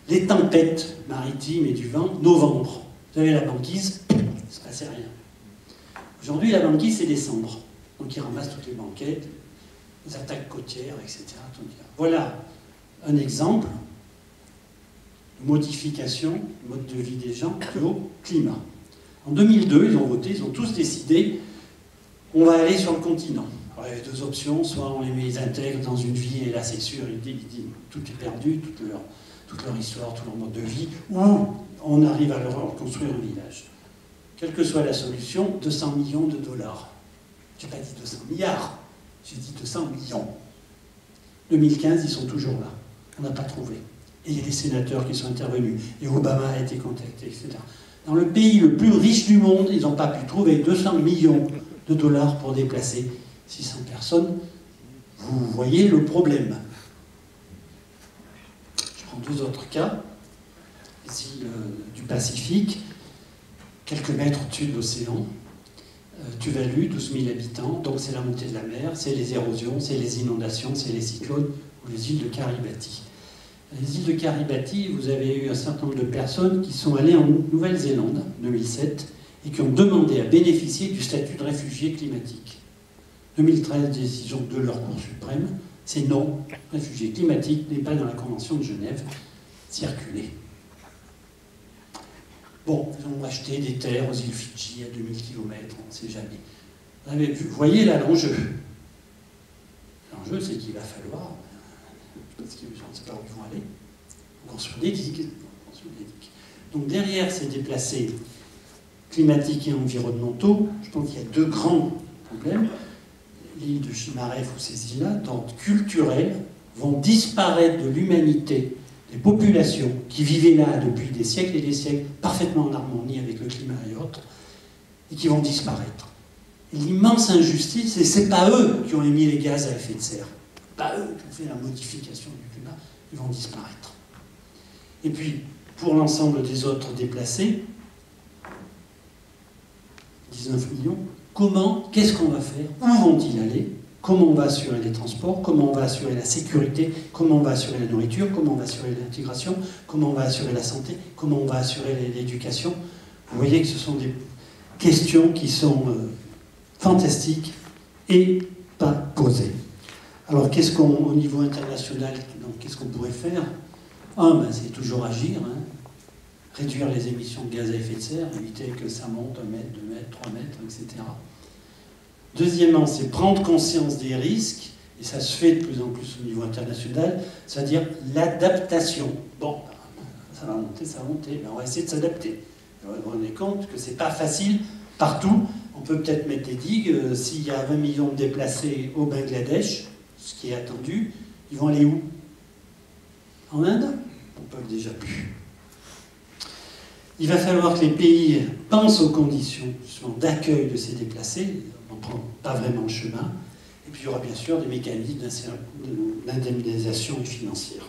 S1: Les tempêtes maritimes et du vent, novembre. Vous avez la banquise, il ne se passait rien. Aujourd'hui, la banquise, c'est décembre. Donc ils ramassent toutes les banquettes, les attaques côtières, etc. Voilà un exemple de modification du mode de vie des gens au climat. En 2002, ils ont voté, ils ont tous décidé, on va aller sur le continent. Alors, il y avait deux options, soit on les intègre dans une vie, et là c'est sûr, ils disent tout est perdu, toute leur histoire, tout leur mode de vie, ou on arrive à leur construire un village. Quelle que soit la solution, 200 millions de dollars. Je n'ai pas dit 200 milliards, j'ai dit 200 millions. 2015, ils sont toujours là. On n'a pas trouvé. Et il y a des sénateurs qui sont intervenus. Et Obama a été contacté, etc. Dans le pays le plus riche du monde, ils n'ont pas pu trouver 200 millions de dollars pour déplacer 600 personnes. Vous voyez le problème. Je prends deux autres cas. Ici, du Pacifique, quelques mètres au-dessus de l'océan. Tuvalu, 12 000 habitants, donc c'est la montée de la mer, c'est les érosions, c'est les inondations, c'est les cyclones, ou les îles de Kiribati. Les îles de Kiribati, vous avez eu un certain nombre de personnes qui sont allées en Nouvelle-Zélande, en 2007, et qui ont demandé à bénéficier du statut de réfugié climatique. 2013, décision de leur Cour suprême, c'est non, réfugié climatique n'est pas dans la Convention de Genève, circulez. Bon, ils ont acheté des terres aux îles Fidji à 2000 km, on ne sait jamais. Vous voyez là l'enjeu. L'enjeu, c'est qu'il va falloir, parce qu'on ne sait pas où ils vont aller, construire des digues. Donc derrière ces déplacés climatiques et environnementaux, je pense qu'il y a deux grands problèmes. L'île de Chimarev ou ces îles-là, d'ordre culturel, vont disparaître de l'humanité. Les populations qui vivaient là depuis des siècles et des siècles, parfaitement en harmonie avec le climat et autres, et qui vont disparaître. Et l'immense injustice, et ce n'est pas eux qui ont émis les gaz à effet de serre, pas eux qui ont fait la modification du climat, ils vont disparaître. Et puis, pour l'ensemble des autres déplacés, 19 millions, qu'est-ce qu'on va faire? Où vont-ils aller? Comment on va assurer les transports, comment on va assurer la sécurité, comment on va assurer la nourriture, comment on va assurer l'intégration, comment on va assurer la santé, comment on va assurer l'éducation. Vous voyez que ce sont des questions qui sont fantastique et pas posé. Alors, au niveau international, qu'est-ce qu'on pourrait faire? C'est toujours agir, hein. Réduire les émissions de gaz à effet de serre, éviter que ça monte 1 mètre, 2 mètres, 3 mètres, etc. Deuxièmement, c'est prendre conscience des risques, et ça se fait de plus en plus au niveau international, c'est-à-dire l'adaptation. Bon, ça va monter, mais on va essayer de s'adapter. Vous vous rendez compte que c'est pas facile partout. On peut peut-être mettre des digues. S'il y a 20 millions de déplacés au Bangladesh, ce qui est attendu, ils vont aller où? En Inde? On peut déjà plus. Il va falloir que les pays pensent aux conditions d'accueil de ces déplacés. On ne prend pas vraiment le chemin. Et puis il y aura bien sûr des mécanismes d'indemnisation financière.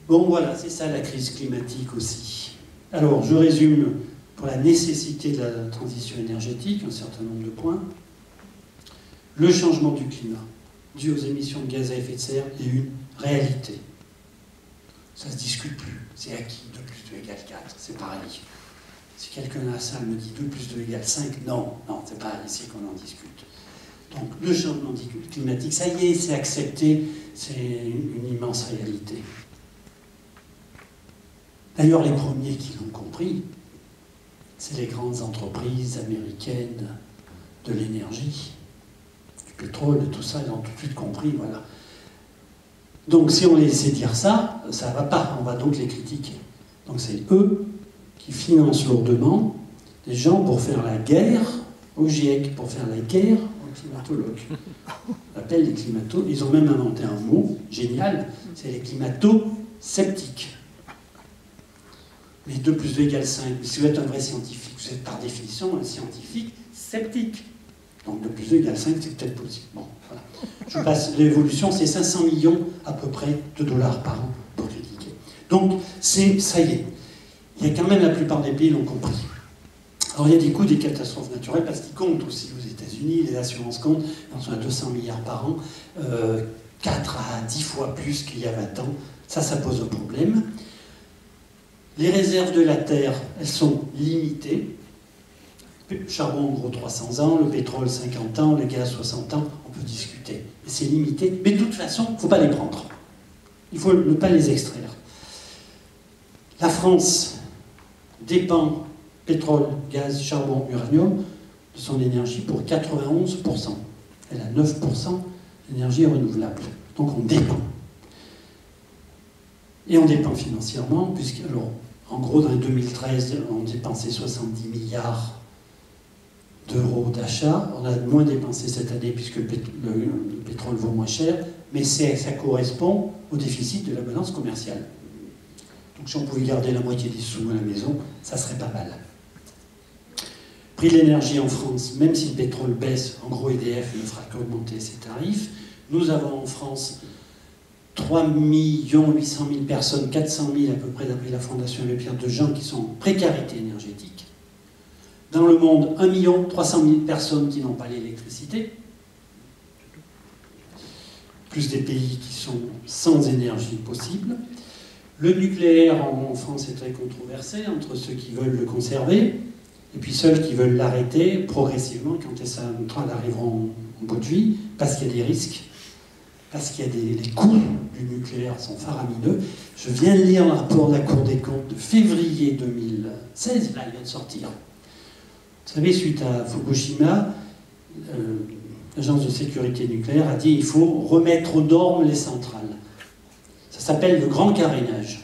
S1: Bon, voilà, c'est ça la crise climatique aussi. Alors, je résume pour la nécessité de la transition énergétique, un certain nombre de points. Le changement du climat, dû aux émissions de gaz à effet de serre, est une réalité. Ça ne se discute plus. C'est acquis, 2 plus 2 égale 4, c'est pareil. Si quelqu'un à la salle me dit 2 plus 2 égale 5, non, c'est pas ici qu'on en discute. Donc, le changement climatique, ça y est, c'est accepté, c'est une immense réalité. D'ailleurs, les premiers qui l'ont compris, c'est les grandes entreprises américaines de l'énergie, du pétrole, de tout ça, ils ont tout de suite compris, voilà. Donc si on les laissait dire ça, ça ne va pas, on va donc les critiquer. Donc c'est eux qui financent lourdement des gens pour faire la guerre au GIEC, pour faire la guerre aux climatologues. On appelle les climato, ils ont même inventé un mot génial, c'est les climato-sceptiques. Mais 2 plus 2 égale 5. Si vous êtes un vrai scientifique, vous êtes par définition un scientifique sceptique. Donc 2 plus 2 égale 5, c'est peut-être possible. Bon, voilà. Je passe l'évolution, c'est 500 millions à peu près de dollars par an pour critiquer. Donc, ça y est. Il y a quand même la plupart des pays l'ont compris. Alors il y a des coûts des catastrophes naturelles parce qu'ils comptent aussi aux États-Unis, les assurances comptent, on sont à 200 milliards par an, 4 à 10 fois plus qu'il y a 20 ans. Ça pose un problème. Les réserves de la Terre, elles sont limitées. Le charbon, en gros, 300 ans, le pétrole, 50 ans, le gaz, 60 ans, on peut discuter. Mais c'est limité. Mais de toute façon, il ne faut pas les prendre. Il faut ne pas les extraire. La France dépend, pétrole, gaz, charbon, uranium, de son énergie pour 91%. Elle a 9% d'énergie renouvelable. Donc on dépend. Et on dépend financièrement, puisque, alors, en gros, dans 2013, on dépensait 70 milliards d'euros d'achat. On a moins dépensé cette année, puisque le pétrole vaut moins cher, mais ça correspond au déficit de la balance commerciale. Donc si on pouvait garder la moitié des sous à la maison, ça serait pas mal. Prix de l'énergie en France, même si le pétrole baisse, en gros EDF ne fera qu'augmenter ses tarifs. Nous avons en France 3 800 000 personnes, 400 000 à peu près d'après la Fondation Abbé Pierre, de gens qui sont en précarité énergétique. Dans le monde, 1 300 000 personnes qui n'ont pas l'électricité. Plus des pays qui sont sans énergie possible. Le nucléaire en France est très controversé entre ceux qui veulent le conserver et puis ceux qui veulent l'arrêter progressivement quand les centrales arriveront en bout de vie, parce qu'il y a des risques. Parce qu'il y a les coûts du nucléaire sont faramineux. Je viens de lire le rapport de la Cour des comptes de février 2016, là il vient de sortir. Vous savez, suite à Fukushima, l'Agence de sécurité nucléaire a dit qu'il faut remettre aux normes les centrales. Ça s'appelle le grand carénage.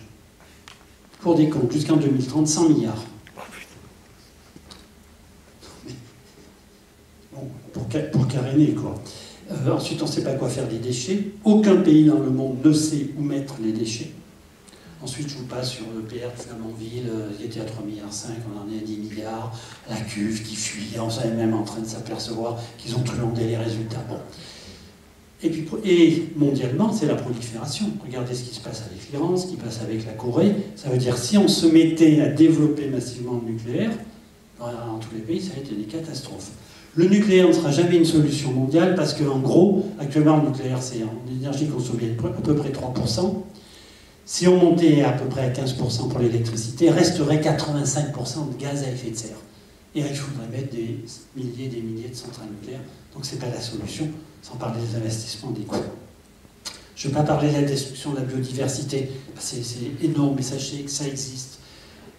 S1: Cour des comptes, jusqu'en 2030, 100 milliards. Bon, pour caréner, quoi. Ensuite, on ne sait pas quoi faire des déchets. Aucun pays dans le monde ne sait où mettre les déchets. Ensuite, je vous passe sur le PR de Flamanville, il était à 3,5 milliards, on en est à 10 milliards. La cuve qui fuit, on est même en train de s'apercevoir qu'ils ont truandé les résultats. Bon. Et mondialement, c'est la prolifération. Regardez ce qui se passe avec l'Iran, ce qui se passe avec la Corée. Ça veut dire si on se mettait à développer massivement le nucléaire, dans tous les pays, ça a été des catastrophes. Le nucléaire ne sera jamais une solution mondiale parce qu'en gros, actuellement, le nucléaire, c'est en énergie consommée à peu près 3%. Si on montait à peu près à 15% pour l'électricité, resterait 85% de gaz à effet de serre. Et il faudrait mettre des milliers et des milliers de centrales nucléaires. Donc ce n'est pas la solution, sans parler des investissements, des coûts. Je ne vais pas parler de la destruction de la biodiversité, c'est énorme, mais sachez que ça existe.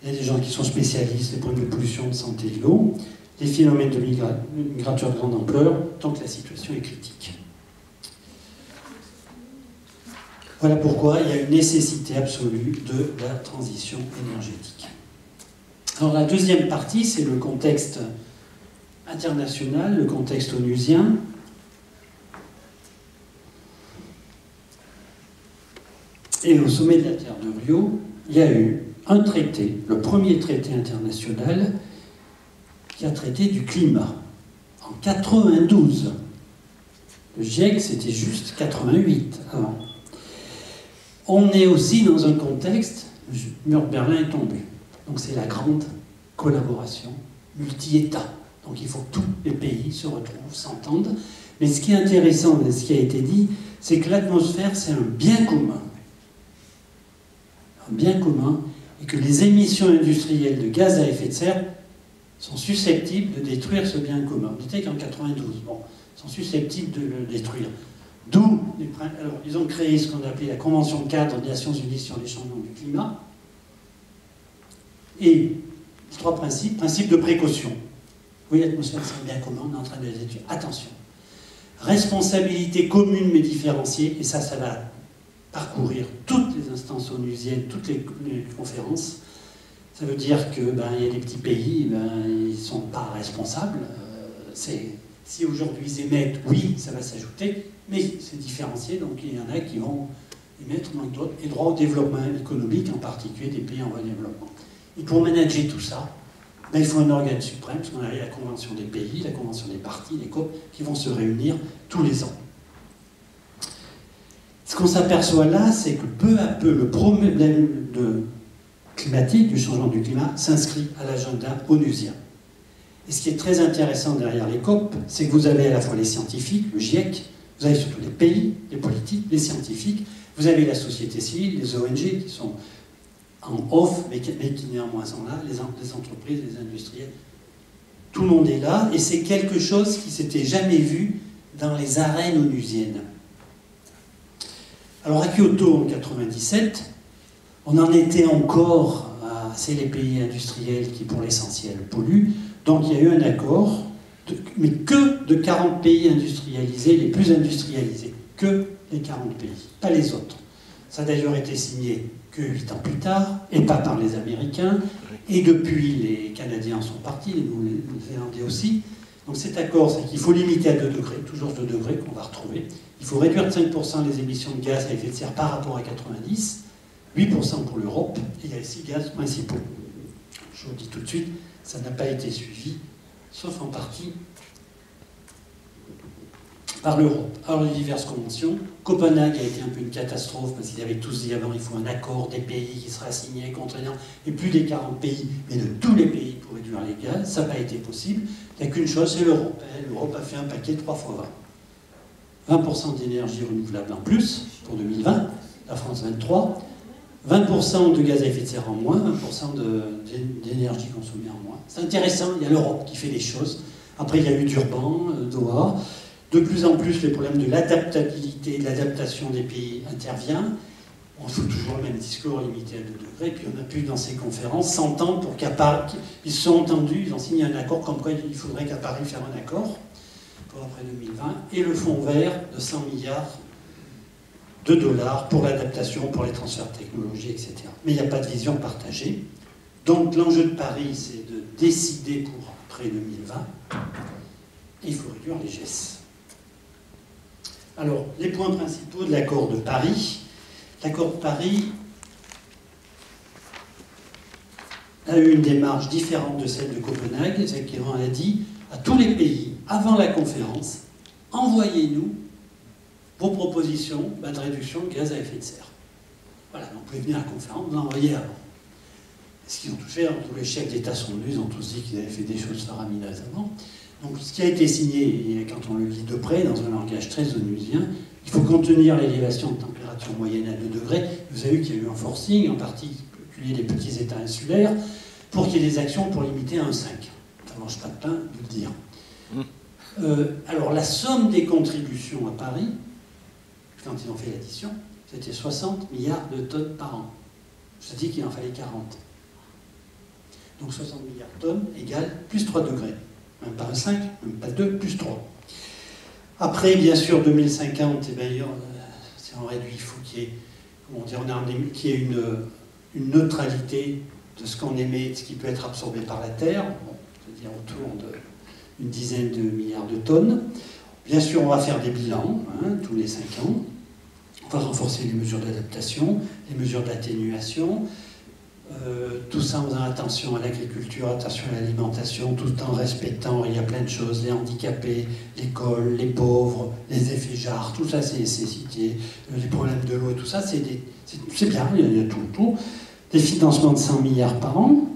S1: Il y a des gens qui sont spécialistes, les problèmes de pollution, de santé, de l'eau, les phénomènes de migrateurs de grande ampleur, tant que la situation est critique. Voilà pourquoi il y a une nécessité absolue de la transition énergétique. Alors la deuxième partie, c'est le contexte international, le contexte onusien. Et au sommet de la Terre de Rio, il y a eu un traité, le premier traité international, qui a traité du climat, en 92. Le GIEC, c'était juste 88 avant. On est aussi dans un contexte, le mur de Berlin est tombé. Donc c'est la grande collaboration multi-États. Donc il faut que tous les pays se retrouvent, s'entendent. Mais ce qui est intéressant de ce qui a été dit, c'est que l'atmosphère, c'est un bien commun. Un bien commun, et que les émissions industrielles de gaz à effet de serre sont susceptibles de détruire ce bien commun. On était qu'en 92, bon, sont susceptibles de le détruire. D'où, alors, ils ont créé ce qu'on appelait la Convention cadre des Nations Unies sur les changements du climat. Et trois principes. Principe de précaution. Oui, l'atmosphère, c'est un bien commun, on est en train de les étudier. Attention. Responsabilité commune mais différenciée, et ça va parcourir toutes les instances onusiennes, toutes les conférences. Ça veut dire que y a des petits pays, ils ne sont pas responsables. Si aujourd'hui ils émettent, oui, ça va s'ajouter, mais c'est différencié, donc il y en a qui vont émettre, donc d'autres, et droit au développement économique, en particulier des pays en voie de développement. Et pour manager tout ça, il faut un organe suprême, ce qu'on appelle la Convention des pays, la Convention des parties, les COP, qui vont se réunir tous les ans. Ce qu'on s'aperçoit là, c'est que peu à peu, le problème climatique, du changement du climat, s'inscrit à l'agenda onusien. Et ce qui est très intéressant derrière les COP, c'est que vous avez à la fois les scientifiques, le GIEC, vous avez surtout les pays, les politiques, les scientifiques, vous avez la société civile, les ONG qui sont en off, mais qui néanmoins sont là, les entreprises, les industriels. Tout le monde est là, et c'est quelque chose qui ne s'était jamais vu dans les arènes onusiennes. Alors à Kyoto en 1997, on en était encore c'est les pays industriels qui pour l'essentiel polluent, donc il y a eu un accord, mais que de 40 pays industrialisés, les plus industrialisés, que les 40 pays, pas les autres. Ça a d'ailleurs été signé que 8 ans plus tard, et pas par les Américains, et depuis les Canadiens sont partis, les Néo-Zélandais aussi. Donc cet accord, c'est qu'il faut limiter à 2 degrés, toujours 2 degrés qu'on va retrouver. Il faut réduire de 5% les émissions de gaz à effet de serre par rapport à 90, 8% pour l'Europe, et il y a les 6 gaz principaux. Je vous le dis tout de suite, ça n'a pas été suivi, sauf en partie par l'Europe. Alors les diverses conventions, Copenhague a été un peu une catastrophe parce qu'ils avaient tous dit avant il faut un accord des pays qui sera signé, contraignant, et plus des 40 pays, mais de tous les pays pour réduire les gaz, ça n'a pas été possible. Il n'y a qu'une chose, c'est l'Europe. L'Europe a fait un paquet de 3 fois 20. 20% d'énergie renouvelable en plus pour 2020, la France 23, 20% de gaz à effet de serre en moins, 20% d'énergie consommée en moins. C'est intéressant, il y a l'Europe qui fait des choses. Après, il y a eu Durban, Doha. De plus en plus, les problèmes de l'adaptabilité, de l'adaptation des pays intervient. On fait toujours le même discours limité à 2 degrés, puis on a pu, dans ces conférences, s'entendre pour qu'à Paris, ils se sont entendus, ils ont signé un accord comme quoi il faudrait qu'à Paris faire un accord pour après 2020, et le fonds vert de 100 milliards de dollars pour l'adaptation, pour les transferts de technologie, etc. Mais il n'y a pas de vision partagée. Donc l'enjeu de Paris, c'est de décider pour après 2020, et il faut réduire les GES. Alors, les points principaux de l'accord de Paris. L'accord de Paris a eu une démarche différente de celle de Copenhague. C'est qu'on a dit à tous les pays, avant la conférence, envoyez-nous vos propositions de réduction de gaz à effet de serre. Voilà, donc vous pouvez venir à la conférence, vous l'envoyez avant. Ce qu'ils ont tout fait, tous les chefs d'État sont venus, ils ont tous dit qu'ils avaient fait des choses faramineuses avant. Donc ce qui a été signé, et quand on le lit de près, dans un langage très onusien, il faut contenir l'élévation de température moyenne à 2 degrés. Vous avez vu qu'il y a eu un forcing, en particulier les petits États insulaires, pour qu'il y ait des actions pour limiter à 1,5. ça ne mange pas de pain de le dire. Alors, la somme des contributions à Paris, quand ils ont fait l'addition, c'était 60 milliards de tonnes par an. Je dis qu'il en fallait 40. Donc 60 milliards de tonnes égale plus 3 degrés. Même pas un 5, même pas 2, plus 3. Après, bien sûr, 2050, eh bien, si on réduit, il faut qu'il y ait, qu'il y ait une neutralité de ce qu'on émet, de ce qui peut être absorbé par la Terre, bon, c'est-à-dire autour d'une dizaine de milliards de tonnes. Bien sûr, on va faire des bilans, tous les 5 ans. On va renforcer les mesures d'adaptation, les mesures d'atténuation. Tout ça en faisant attention à l'agriculture, attention à l'alimentation, tout en respectant, il y a plein de choses, les handicapés, l'école, les pauvres, les effets jarres, tout ça c'est cité, les problèmes de l'eau et tout ça, c'est bien, il y a tout. Des financements de 100 milliards par an,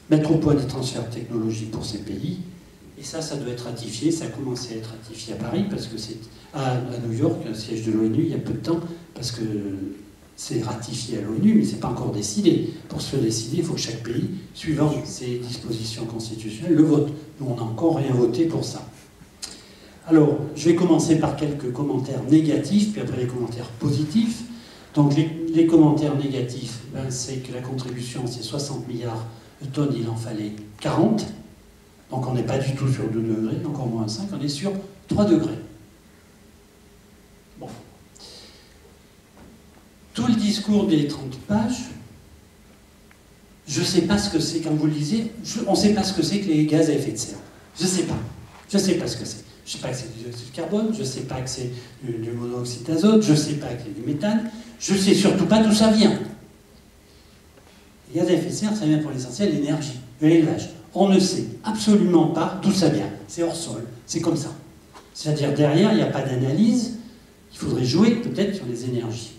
S1: mettre au point des transferts technologiques pour ces pays, et ça doit être ratifié, ça a commencé à être ratifié à Paris, parce que c'est à New York, un siège de l'ONU, il y a peu de temps, parce que c'est ratifié à l'ONU, mais ce n'est pas encore décidé. Pour se décider, il faut que chaque pays, suivant ses dispositions constitutionnelles, le vote. Nous, on n'a encore rien voté pour ça. Alors, je vais commencer par quelques commentaires négatifs, puis après les commentaires positifs. Donc, les commentaires négatifs, c'est que la contribution, c'est 60 milliards de tonnes, il en fallait 40. Donc, on n'est pas du tout sur 2 degrés, encore moins 5, on est sur 3 degrés. Bon. Tout le discours des 30 pages, je ne sais pas ce que c'est, quand vous le lisez, on ne sait pas ce que c'est que les gaz à effet de serre. Je ne sais pas. Je ne sais pas ce que c'est. Je ne sais pas que c'est du dioxyde de carbone, je ne sais pas que c'est du monoxyde d'azote, je ne sais pas que c'est du méthane, je ne sais surtout pas d'où ça vient. Les gaz à effet de serre, ça vient pour l'essentiel l'énergie, de l'élevage. On ne sait absolument pas d'où ça vient. C'est hors sol, c'est comme ça. C'est-à-dire derrière, il n'y a pas d'analyse, il faudrait jouer peut-être sur les énergies.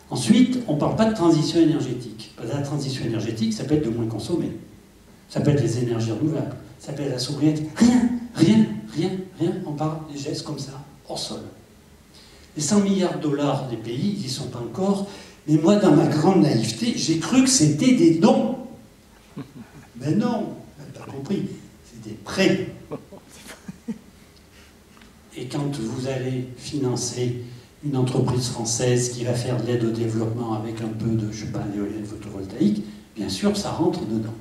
S1: Ensuite, on ne parle pas de transition énergétique. La transition énergétique, ça peut être de moins consommer. Ça peut être les énergies renouvelables. Ça peut être la sobriété. Rien. On parle des gestes comme ça, hors sol. Les 100 milliards de dollars des pays, ils n'y sont pas encore. Mais moi, dans ma grande naïveté, j'ai cru que c'était des dons. Mais non, tu n'as pas compris. C'est des prêts. Et quand vous allez financer une entreprise française qui va faire de l'aide au développement avec un peu de, je sais pas, d'éoliennes photovoltaïques, bien sûr, ça rentre dedans.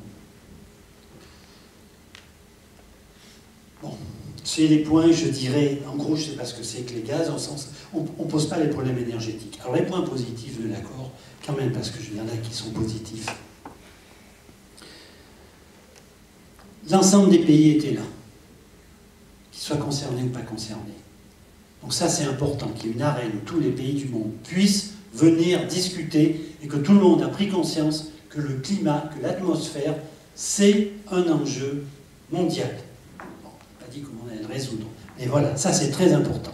S1: Bon, c'est les points, je dirais, en gros, je ne sais pas ce que c'est que les gaz, on ne pose pas les problèmes énergétiques. Alors les points positifs de l'accord, quand même, parce qu'il y en a qui sont positifs. L'ensemble des pays étaient là, qu'ils soient concernés ou pas concernés. Donc ça, c'est important, qu'il y ait une arène où tous les pays du monde puissent venir discuter et que tout le monde a pris conscience que le climat, que l'atmosphère, c'est un enjeu mondial. Bon, on n'a pas dit comment on allait le résoudre, mais voilà, ça c'est très important.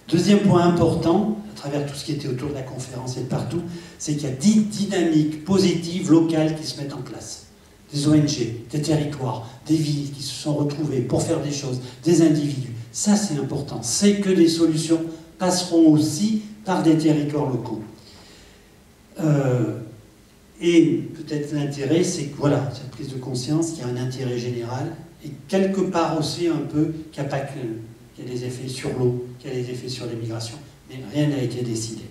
S1: Deuxième point important, à travers tout ce qui était autour de la conférence et de partout, c'est qu'il y a 10 dynamiques positives locales qui se mettent en place. Des ONG, des territoires, des villes qui se sont retrouvées pour faire des choses, des individus. Ça, c'est important. C'est que les solutions passeront aussi par des territoires locaux. Et peut-être l'intérêt, c'est que, voilà, cette prise de conscience, qu'il y a un intérêt général, et quelque part aussi un peu qu'il n'y a pas que, qu'il y a des effets sur l'eau, qu'il y a des effets sur les migrations, mais rien n'a été décidé.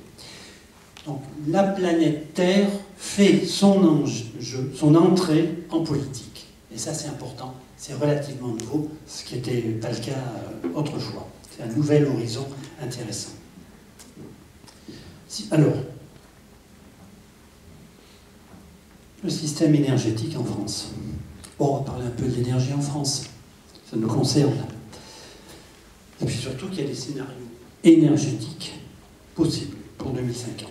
S1: Donc, la planète Terre fait son enjeu, son entrée en politique. Et ça, c'est important. C'est relativement nouveau, ce qui n'était pas le cas autrefois. C'est un nouvel horizon intéressant. Alors, le système énergétique en France. Bon, on va parler un peu de l'énergie en France. Ça nous concerne. Et puis surtout qu'il y a des scénarios énergétiques possibles pour 2050.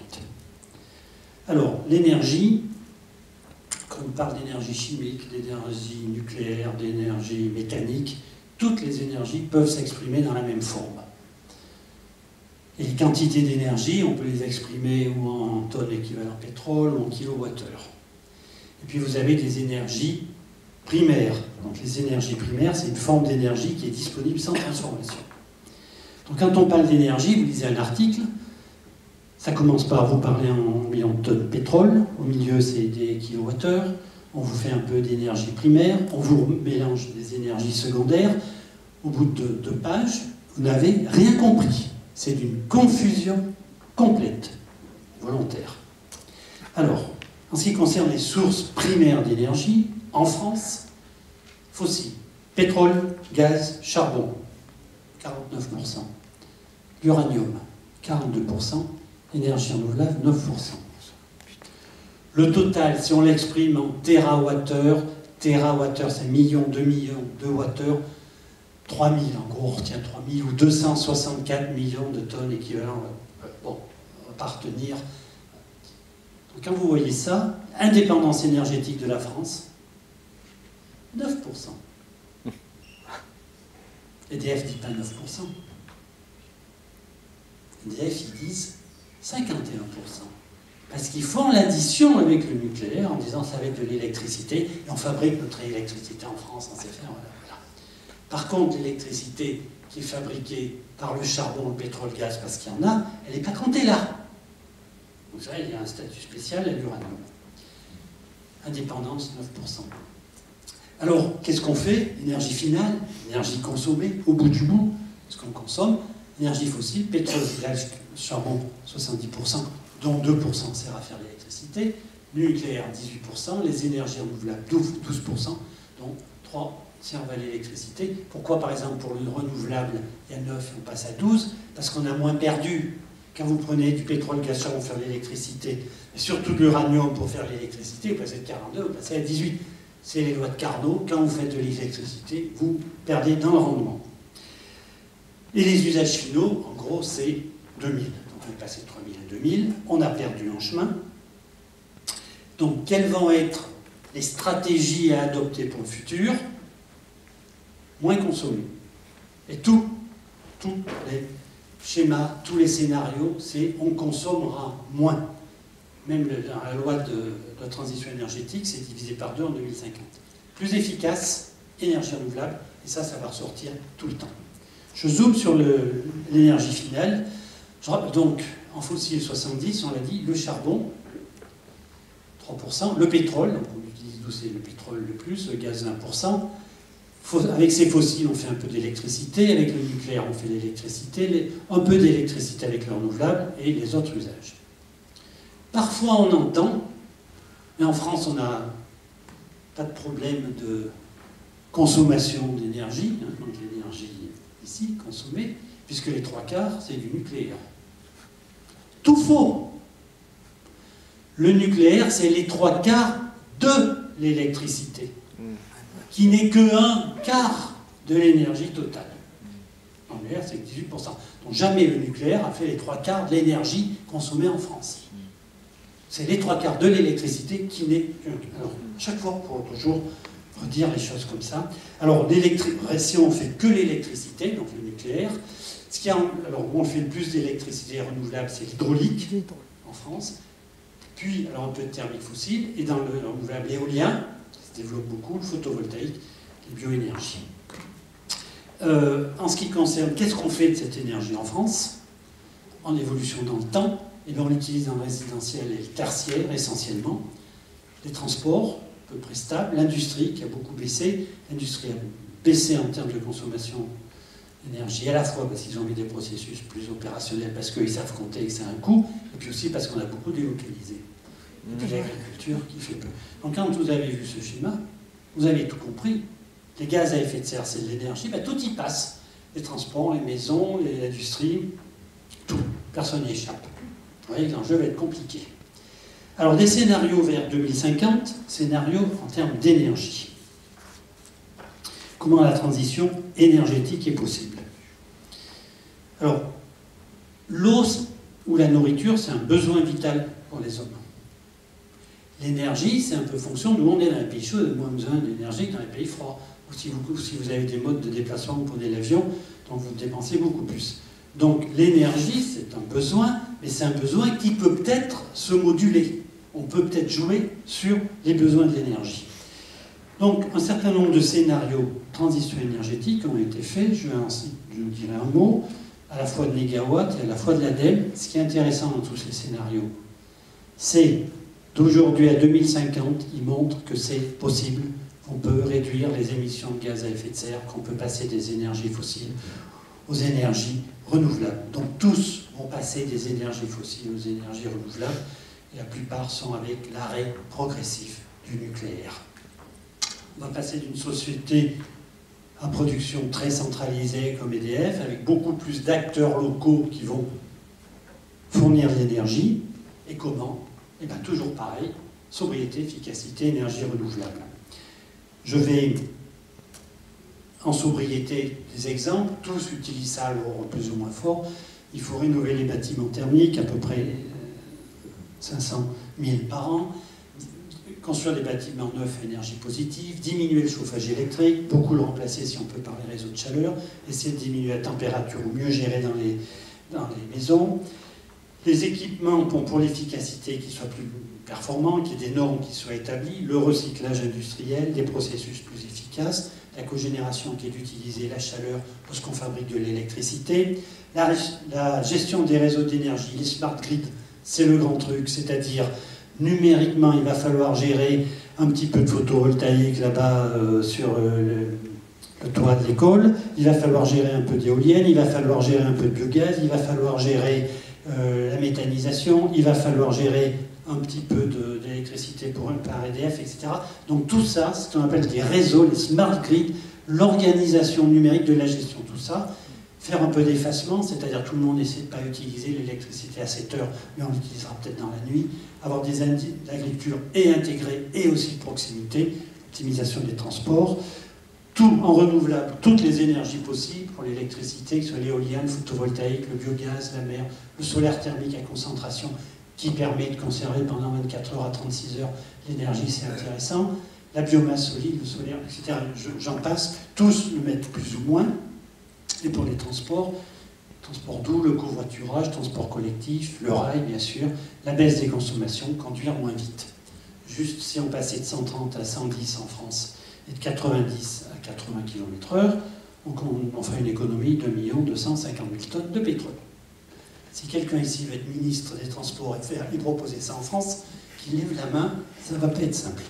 S1: Alors, l'énergie, quand on parle d'énergie chimique, d'énergie nucléaire, d'énergie mécanique, toutes les énergies peuvent s'exprimer dans la même forme. Et les quantités d'énergie, on peut les exprimer ou en tonnes équivalent pétrole ou en kilowattheures. Et puis vous avez des énergies primaires. Donc les énergies primaires, c'est une forme d'énergie qui est disponible sans transformation. Donc quand on parle d'énergie, vous lisez un article, ça commence par vous parler en millions de tonnes de pétrole, au milieu c'est des kilowattheures, on vous fait un peu d'énergie primaire, on vous mélange des énergies secondaires. Au bout de 2 pages, vous n'avez rien compris. C'est d'une confusion complète, volontaire. Alors, en ce qui concerne les sources primaires d'énergie, en France, fossiles, pétrole, gaz, charbon, 49%. L'uranium, 42%. Énergie renouvelable, 9%. Le total, si on l'exprime en térawattheures, c'est millions de wattheures, 3000, en gros, on retient 3000 ou 264 millions de tonnes équivalent. Bon, on va pas retenir. Donc, quand vous voyez ça, indépendance énergétique de la France, 9%. EDF ne dit pas 9%. EDF, ils disent 51%. Parce qu'ils font l'addition avec le nucléaire en disant ça va être de l'électricité et on fabrique notre électricité en France, on sait faire. Voilà. Par contre, l'électricité qui est fabriquée par le charbon, le pétrole, le gaz, parce qu'il y en a, elle n'est pas comptée là. Donc ça, il y a un statut spécial à l'uranium. Indépendance, 9%. Alors, qu'est-ce qu'on fait? Énergie finale, énergie consommée, au bout du bout, ce qu'on consomme, énergie fossile, pétrole, gaz, charbon, 70%, dont 2% sert à faire l'électricité, nucléaire, 18%, les énergies renouvelables, 12%, dont 3 servent à l'électricité. Pourquoi, par exemple, pour le renouvelable, il y a 9 et on passe à 12? Parce qu'on a moins perdu. Quand vous prenez du pétrole, gaz, charbon pour faire l'électricité, et surtout de l'uranium pour faire l'électricité, vous passez de 42, vous passez à 18. C'est les lois de Carnot. Quand vous faites de l'électricité, vous perdez dans le rendement. Et les usages finaux, en gros, c'est 2000. Donc on est passé de 3000 à 2000. On a perdu en chemin. Donc quelles vont être les stratégies à adopter pour le futur? Moins consommer. Et tous les schémas, tous les scénarios, c'est on consommera moins. Même dans la loi de la transition énergétique, c'est divisé par 2 en 2050. Plus efficace, énergie renouvelable, et ça va ressortir tout le temps. Je zoome sur l'énergie finale. Donc, en fossile 70, on l'a dit, le charbon, 3%, le pétrole, donc on utilise d'où c'est le pétrole le plus, le gaz 20%. Avec ces fossiles, on fait un peu d'électricité, avec le nucléaire, on fait de l'électricité, un peu d'électricité avec le renouvelable et les autres usages. Parfois on entend, mais en France on n'a pas de problème de consommation d'énergie, hein, donc l'énergie ici consommée, puisque les 3/4 c'est du nucléaire. Tout faux. Le nucléaire c'est les 3/4 de l'électricité, qui n'est que 1/4 de l'énergie totale. Le nucléaire c'est 18%. Donc jamais le nucléaire a fait les 3/4 de l'énergie consommée en France. C'est les 3/4 de l'électricité qui n'est que... Alors, chaque fois, il faut toujours redire les choses comme ça. Alors, si on ne fait que l'électricité, donc le nucléaire, alors, où on fait le plus d'électricité renouvelable, c'est l'hydraulique, en France. Puis, alors, un peu de thermique fossile. Et dans le renouvelable éolien, ça se développe beaucoup, le photovoltaïque, les bioénergies. En ce qui concerne, qu'est-ce qu'on fait de cette énergie en France? En évolution dans le temps, et bien on l'utilise dans le résidentiel et le tertiaire essentiellement. Les transports, à peu près stables. L'industrie qui a beaucoup baissé. L'industrie a baissé en termes de consommation d'énergie, à la fois parce qu'ils ont mis des processus plus opérationnels, parce qu'ils savent compter et que c'est un coût, et puis aussi parce qu'on a beaucoup délocalisé. Et puis l'agriculture qui fait peu. Donc quand vous avez vu ce schéma, vous avez tout compris. Les gaz à effet de serre, c'est de l'énergie, ben, tout y passe. Les transports, les maisons, l'industrie, tout. Personne n'y échappe. Vous voyez que l'enjeu va être compliqué. Alors, des scénarios vers 2050, scénarios en termes d'énergie. Comment la transition énergétique est possible? Alors, l'eau ou la nourriture, c'est un besoin vital pour les hommes. L'énergie, c'est un peu fonction d'où on est. Dans les pays chauds, il y a moins besoin d'énergie que dans les pays froids. Ou si vous avez des modes de déplacement, vous prenez l'avion, donc vous dépensez beaucoup plus. Donc l'énergie, c'est un besoin, mais c'est un besoin qui peut peut-être se moduler. On peut peut-être jouer sur les besoins de l'énergie. Donc un certain nombre de scénarios transition énergétique ont été faits. Je dirai un mot, à la fois de Négawatt et à la fois de l'ADEME. Ce qui est intéressant dans tous ces scénarios, c'est d'aujourd'hui à 2050, il montre que c'est possible. On peut réduire les émissions de gaz à effet de serre, qu'on peut passer des énergies fossiles aux énergies renouvelables. Donc tous vont passer des énergies fossiles aux énergies renouvelables, et la plupart sont avec l'arrêt progressif du nucléaire. On va passer d'une société à production très centralisée comme EDF, avec beaucoup plus d'acteurs locaux qui vont fournir de l'énergie. Et comment? Eh bien toujours pareil, sobriété, efficacité, énergie renouvelable. Je vais, en sobriété, des exemples, tous utilisent ça à l'ordre plus ou moins fort. Il faut rénover les bâtiments thermiques, à peu près 500 000 par an, construire des bâtiments neufs à énergie positive, diminuer le chauffage électrique, beaucoup le remplacer si on peut par les réseaux de chaleur, essayer de diminuer la température ou mieux gérer dans les maisons. Les équipements pour l'efficacité qui soient plus performants, qu'il y ait des normes qui soient établies, le recyclage industriel, des processus plus efficaces, la cogénération qui est d'utiliser la chaleur lorsqu'on fabrique de l'électricité, la gestion des réseaux d'énergie, les smart grids, c'est le grand truc, c'est-à-dire numériquement, il va falloir gérer un petit peu de photovoltaïque là-bas sur le toit de l'école, il va falloir gérer un peu d'éolienne, il va falloir gérer un peu de biogaz, il va falloir gérer la méthanisation, il va falloir gérer un petit peu d'électricité par EDF, etc. Donc tout ça, c'est ce qu'on appelle des réseaux, les smart grids, l'organisation numérique de la gestion, tout ça. Faire un peu d'effacement, c'est-à-dire tout le monde essaie de ne pas utiliser l'électricité à 7 heures, mais on l'utilisera peut-être dans la nuit. Avoir des agricultures et intégrées et aussi de proximité, optimisation des transports. Tout en renouvelable, toutes les énergies possibles pour l'électricité, que ce soit l'éolienne, le photovoltaïque, le biogaz, la mer, le solaire thermique à concentration qui permet de conserver pendant 24 heures à 36 heures l'énergie, c'est intéressant. La biomasse solide, le solaire, etc. J'en passe, tous le mettent plus ou moins. Et pour les transports doux, le covoiturage, transport collectif, le rail bien sûr, la baisse des consommations, conduire moins vite. Juste si on passait de 130 à 110 en France et de 90 à 80 km/h, on ferait une économie de 1 250 000 tonnes de pétrole. Si quelqu'un ici veut être ministre des Transports et proposer ça en France, qu'il lève la main, ça ne va pas être simple.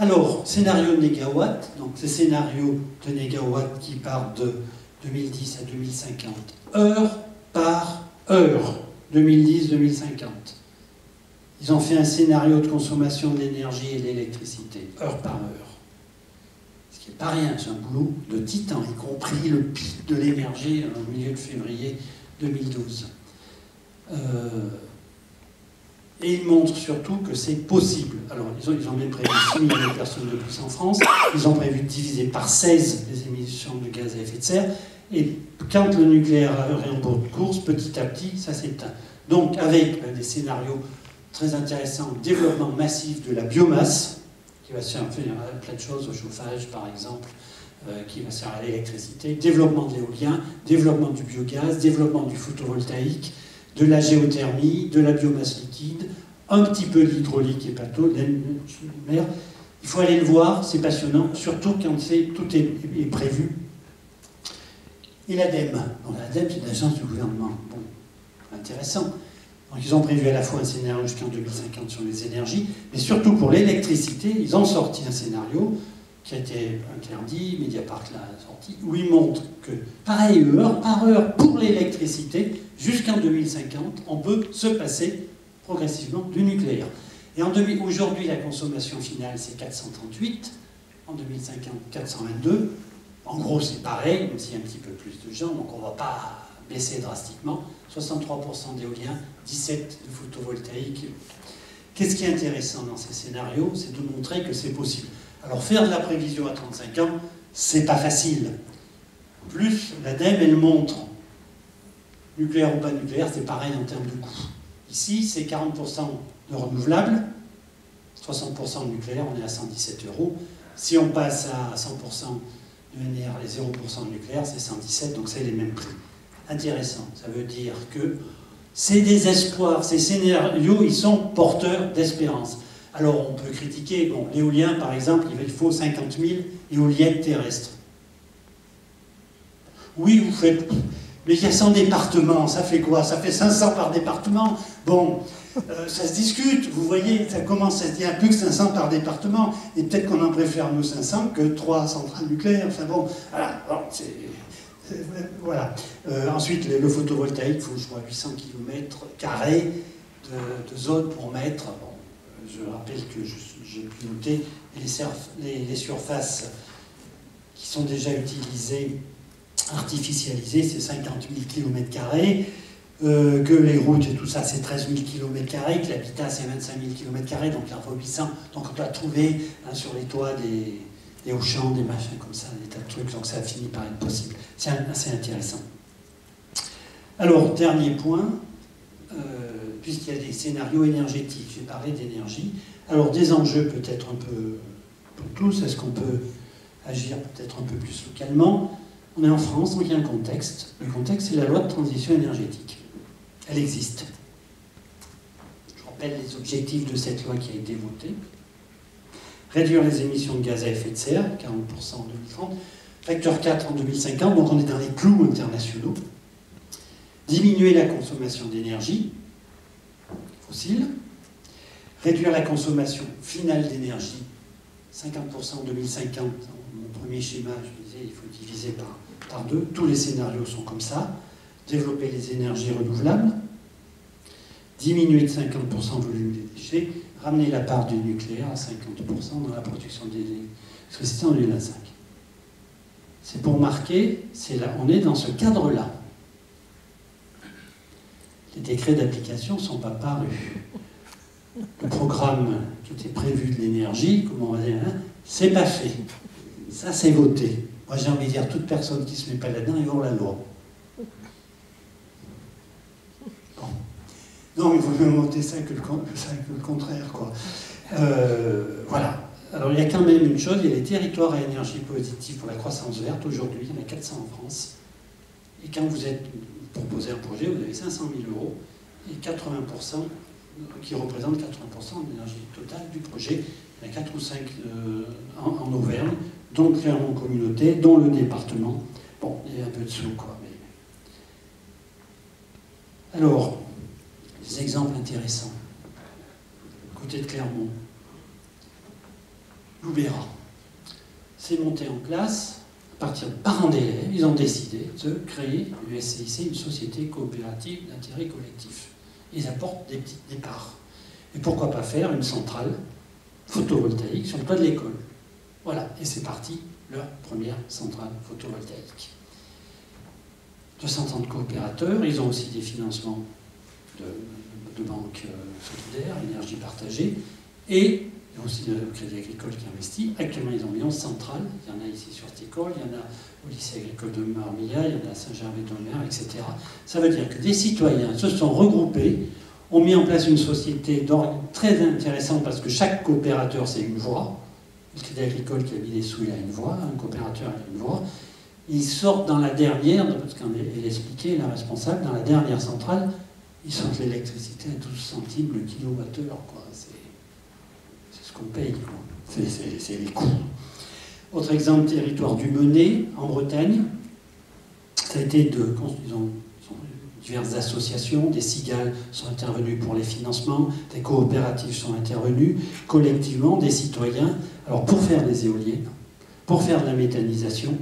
S1: Alors, scénario de négawatts, donc ces scénarios de négawatts qui partent de 2010 à 2050, heure par heure, 2010-2050. Ils ont fait un scénario de consommation de l'énergie et de l'électricité, heure par heure. Ce qui n'est pas rien, c'est un boulot de titan, y compris le pic de l'énergie au milieu de février 2012. Et ils montrent surtout que c'est possible. Alors, ils ont même prévu 6 millions de personnes de plus en France. Ils ont prévu de diviser par 16 les émissions de gaz à effet de serre. Et quand le nucléaire est en bout de course, petit à petit, ça s'éteint. Donc, avec des scénarios très intéressants, développement massif de la biomasse, qui va servir à plein de choses, au chauffage par exemple, qui va servir à l'électricité, développement de l'éolien, développement du biogaz, développement du photovoltaïque, de la géothermie, de la biomasse liquide, un petit peu d'hydraulique et bateau, mer. Il faut aller le voir, c'est passionnant, surtout quand tout est prévu. Et l'ADEME. Bon, l'ADEME, c'est l'agence du gouvernement. Bon, intéressant. Donc, ils ont prévu à la fois un scénario jusqu'en 2050 sur les énergies, mais surtout pour l'électricité, ils ont sorti un scénario qui a été interdit, Mediapart l'a sorti, où ils montrent que, pareil, heure par heure, pour l'électricité, jusqu'en 2050, on peut se passer progressivement du nucléaire. Et aujourd'hui, la consommation finale, c'est 438, en 2050, 422. En gros, c'est pareil, même s'il y a un petit peu plus de gens, donc on ne va pas baisser drastiquement. 63% d'éolien, 17% de photovoltaïque. Qu'est-ce qui est intéressant dans ces scénarios? C'est de montrer que c'est possible. Alors, faire de la prévision à 35 ans, c'est pas facile. Plus, l'ADEME, elle montre, nucléaire ou pas nucléaire, c'est pareil en termes de coût. Ici, c'est 40% de renouvelables, 60% de nucléaire, on est à 117 €. Si on passe à 100% de NR, les 0% de nucléaire, c'est 117, donc c'est les mêmes prix. Intéressant, ça veut dire que c'est des espoirs, ces scénarios, ils sont porteurs d'espérance. Alors on peut critiquer, bon, l'éolien par exemple, il faut 50 000 éoliennes terrestres. Oui, vous faites, Mais il y a 100 départements, ça fait quoi? Ça fait 500 par département. Bon, ça se discute, vous voyez, ça commence à se dire plus que 500 par département, et peut-être qu'on en préfère nos 500 que 3 centrales nucléaires. Enfin bon, voilà. Bon, voilà. Ensuite, le photovoltaïque, il faut, je vois, 800 km² de zone pour mettre. Bon, je rappelle que j'ai pu noter les surfaces qui sont déjà utilisées, artificialisées, c'est 50 000 km², que les routes et tout ça, c'est 13 000 km², que l'habitat, c'est 25 000 km², donc il en faut 800. Donc on doit trouver sur les toits des hauts-champs, des machins comme ça, des tas de trucs, donc ça a fini par être possible. C'est assez intéressant. Alors, dernier point, puisqu'il y a des scénarios énergétiques, j'ai parlé d'énergie. Alors, des enjeux peut-être un peu pour tous, est-ce qu'on peut agir peut-être un peu plus localement? On est en France, donc il y a un contexte. Le contexte, c'est la loi de transition énergétique. Elle existe. Je rappelle les objectifs de cette loi qui a été votée. Réduire les émissions de gaz à effet de serre, 40% en 2030, facteur 4 en 2050, donc on est dans les clous internationaux. Diminuer la consommation d'énergie fossile, réduire la consommation finale d'énergie, 50% en 2050. Mon premier schéma, je disais, il faut diviser par 2. Tous les scénarios sont comme ça. Développer les énergies renouvelables, diminuer de 50% le volume des déchets, ramener la part du nucléaire à 50% dans la production d'électricité en 2025. C'est pour marquer, on est dans ce cadre-là. Les décrets d'application ne sont pas parus. Le programme qui était prévu de l'énergie, comment on va dire, c'est pas fait. Ça, c'est voté. Moi, j'ai envie de dire, toute personne qui ne se met pas là-dedans, est hors la loi. Bon. Non, il vaut mieux monter ça que le contraire, quoi. Voilà. Alors, il y a quand même une chose, il y a les territoires à énergie positive pour la croissance verte. Aujourd'hui, il y en a 400 en France. Et quand vous proposez un projet, vous avez 500 000 € et 80%, qui représentent 80% de l'énergie totale du projet. Il y en a 4 ou 5 en Auvergne, dont Clermont Communauté, dont le département. Bon, il y a un peu de sous, quoi. Mais... Alors, des exemples intéressants. Côté de Clermont, Loubera. C'est monté en place, à partir de parents d'élèves, ils ont décidé de créer l'USCIC, une société coopérative d'intérêt collectif. Ils apportent des petites parts. Et pourquoi pas faire une centrale photovoltaïque sur le toit de l'école? Voilà, et c'est parti, leur première centrale photovoltaïque. 230 coopérateurs, ils ont aussi des financements de banques solidaires, énergie partagée, et il y a aussi le Crédit Agricole qui investit. Actuellement, ils ont mis 11 centrales, il y en a ici sur cette école, il y en a au lycée agricole de Marmilla, il y en a à Saint-Gervais-de-Mer, etc. Ça veut dire que des citoyens se sont regroupés, ont mis en place une société très intéressante parce que chaque coopérateur, c'est une voix. Le Crédit Agricole qui a mis des sous, il a une voix, un coopérateur a une voix. Ils sortent dans la dernière, parce qu'elle expliquait, la responsable, dans la dernière centrale, ils sortent l'électricité à 12 centimes le kilowattheure, quoi. C'est ce qu'on paye, quoi. C'est les coûts. Autre exemple, territoire du Menet, en Bretagne. Ça a été diverses associations, des cigales sont intervenues pour les financements, des coopératives sont intervenues, collectivement, des citoyens, alors pour faire des éoliennes, pour faire de la méthanisation,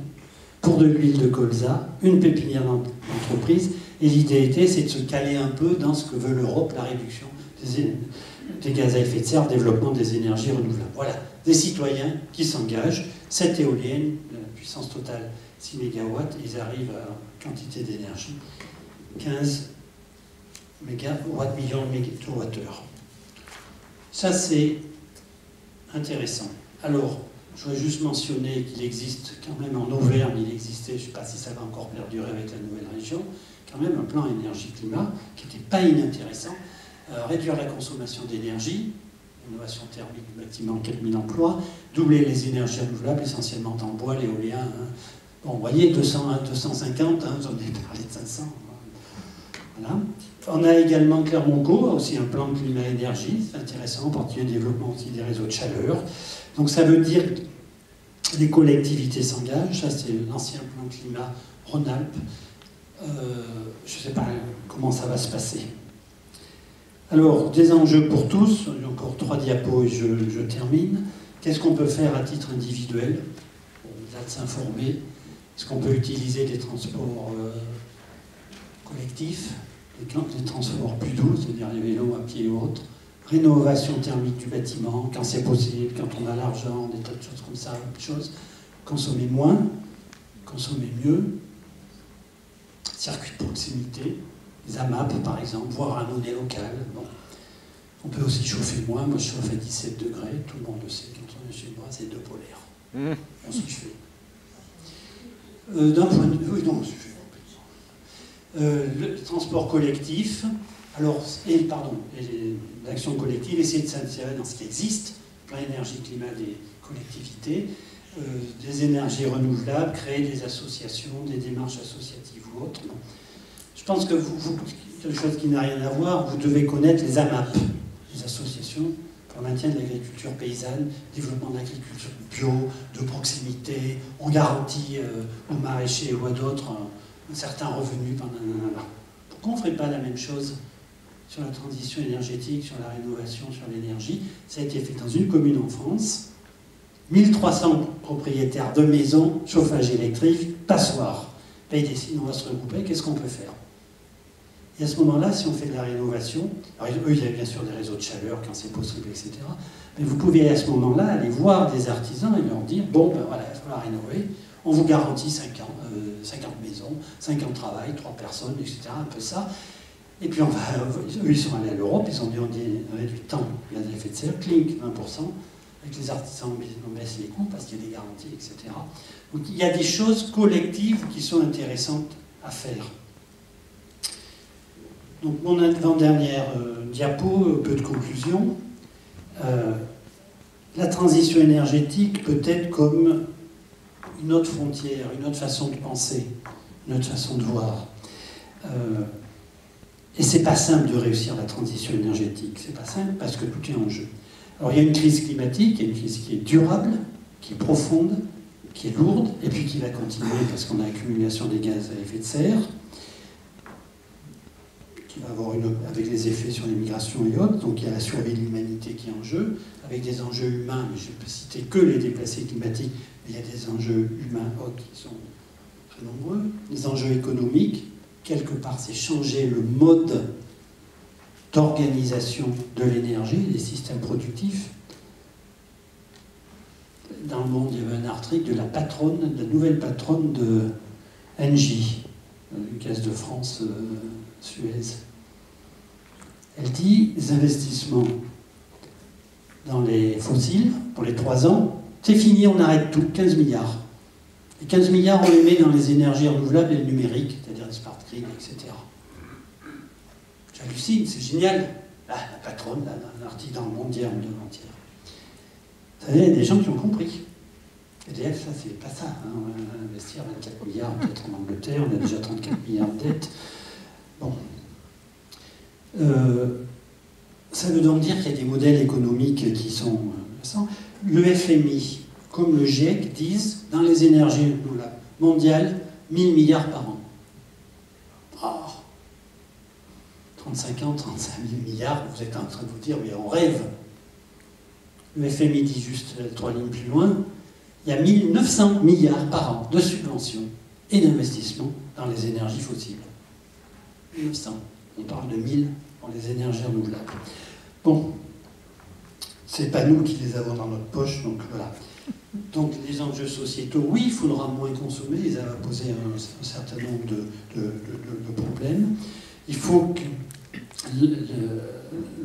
S1: pour de l'huile de colza, une pépinière d'entreprise, et l'idée c'est de se caler un peu dans ce que veut l'Europe, la réduction des gaz à effet de serre, le développement des énergies renouvelables. Voilà, des citoyens qui s'engagent, cette éolienne, la puissance totale 6 MW, ils arrivent à quantité d'énergie 15 millions de mégawattheures. Ça, c'est intéressant. Alors, je voudrais juste mentionner qu'il existe quand même en Auvergne, il existait, je ne sais pas si ça va encore perdurer avec la nouvelle région, quand même un plan énergie-climat qui n'était pas inintéressant. Réduire la consommation d'énergie, innovation thermique du bâtiment, 4000 emplois, doubler les énergies renouvelables, essentiellement en bois, l'éolien. Hein. Bon, vous voyez, 200, 250, hein, j'en ai parlé de 500. Voilà. On a également Clermont-Co, aussi un plan de climat-énergie, c'est intéressant, en particulier le développement aussi des réseaux de chaleur. Donc ça veut dire que les collectivités s'engagent, ça c'est l'ancien plan climat Rhône-Alpes, je ne sais pas comment ça va se passer. Alors, des enjeux pour tous, il y a encore 3 diapos et je termine. Qu'est-ce qu'on peut faire à titre individuel? Déjà de s'informer. Est-ce qu'on peut utiliser des transports collectifs, des transports plus doux, c'est-à-dire les vélos à pied ou autres? Rénovation thermique du bâtiment, quand c'est possible, quand on a l'argent, des tas de choses comme ça, autre chose. Consommer moins, consommer mieux. Circuit de proximité, les AMAP par exemple, voire un monnaie local. Bon. On peut aussi chauffer moins. Moi je chauffe à 17 degrés, tout le monde le sait, quand on est chez moi, c'est 2 polaires. On s'y fait. D'un point de vue. Oui, non, on s'y fait. Le transport collectif, alors, l'action collective, essayer de s'insérer dans ce qui existe, plan énergie, climat des collectivités, des énergies renouvelables, créer des associations, des démarches associatives ou autres. Bon. Je pense que quelque chose qui n'a rien à voir, vous devez connaître les AMAP, les associations pour le maintien de l'agriculture paysanne, développement de l'agriculture bio, de proximité, on garantit aux maraîchers ou à d'autres un certain revenu pendant un an. Pourquoi on ne ferait pas la même chose sur la transition énergétique, sur la rénovation, sur l'énergie? Ça a été fait dans une commune en France. 1300 propriétaires de maisons, chauffage électrique, passoires. Là, ils décident, on va se regrouper, qu'est-ce qu'on peut faire? Et à ce moment-là, si on fait de la rénovation, alors eux, il y a bien sûr des réseaux de chaleur quand c'est possible, etc. Mais vous pouvez à ce moment-là aller voir des artisans et leur dire, bon, ben voilà, il va falloir rénover, on vous garantit 50 maisons, 50 travail, 3 personnes, etc. Un peu ça. Et puis eux, ils sont allés à l'Europe, ils ont dit, on réduit le temps, il y a des effets de serre, clink, 20%. Avec les artisans, on baisse les coûts parce qu'il y a des garanties, etc. Donc il y a des choses collectives qui sont intéressantes à faire. Donc mon avant-dernière diapo, peu de conclusion. La transition énergétique peut être comme une autre frontière, une autre façon de penser, une autre façon de voir. Et c'est pas simple de réussir la transition énergétique. C'est pas simple parce que tout est en jeu. Alors il y a une crise climatique, il y a une crise qui est durable, qui est profonde, qui est lourde, et puis qui va continuer parce qu'on a accumulation des gaz à effet de serre, qui va avoir avec les effets sur les migrations et autres. Donc il y a la survie de l'humanité qui est en jeu, avec des enjeux humains, mais je ne peux citer que les déplacés climatiques, mais il y a des enjeux humains autres qui sont très nombreux. Les enjeux économiques, quelque part, c'est changer le mode d'organisation de l'énergie, des systèmes productifs. Dans le Monde, il y avait un article de la nouvelle patronne de Engie, du Gaz de France, Suez. Elle dit, les investissements dans les fossiles, pour les 3 ans, c'est fini, on arrête tout, 15 milliards. Et 15 milliards, on les met dans les énergies renouvelables et le numérique, c'est-à-dire les smart grids, etc. J'hallucine, c'est génial. Ah, la patronne, là, dans un article dans le Monde hier, entière. Vous savez, il y a des gens qui ont compris. EDF, ça, c'est pas ça. Hein. On va investir 24 milliards peut-être en Angleterre, on a déjà 34 milliards de dettes. Bon. Ça veut donc dire qu'il y a des modèles économiques qui sont... le FMI, comme le GIEC, disent, dans les énergies mondiales, 1000 milliards par an. Oh. 35 ans, 35 000 milliards, vous êtes en train de vous dire, mais on rêve. Le FMI dit juste 3 lignes plus loin, il y a 1900 milliards par an de subventions et d'investissements dans les énergies fossiles. 1900. On parle de 1000 pour les énergies renouvelables. Bon, c'est pas nous qui les avons dans notre poche, donc voilà. Donc les enjeux sociétaux, oui, il faudra moins consommer, ça va poser un certain nombre de problèmes. Il faut que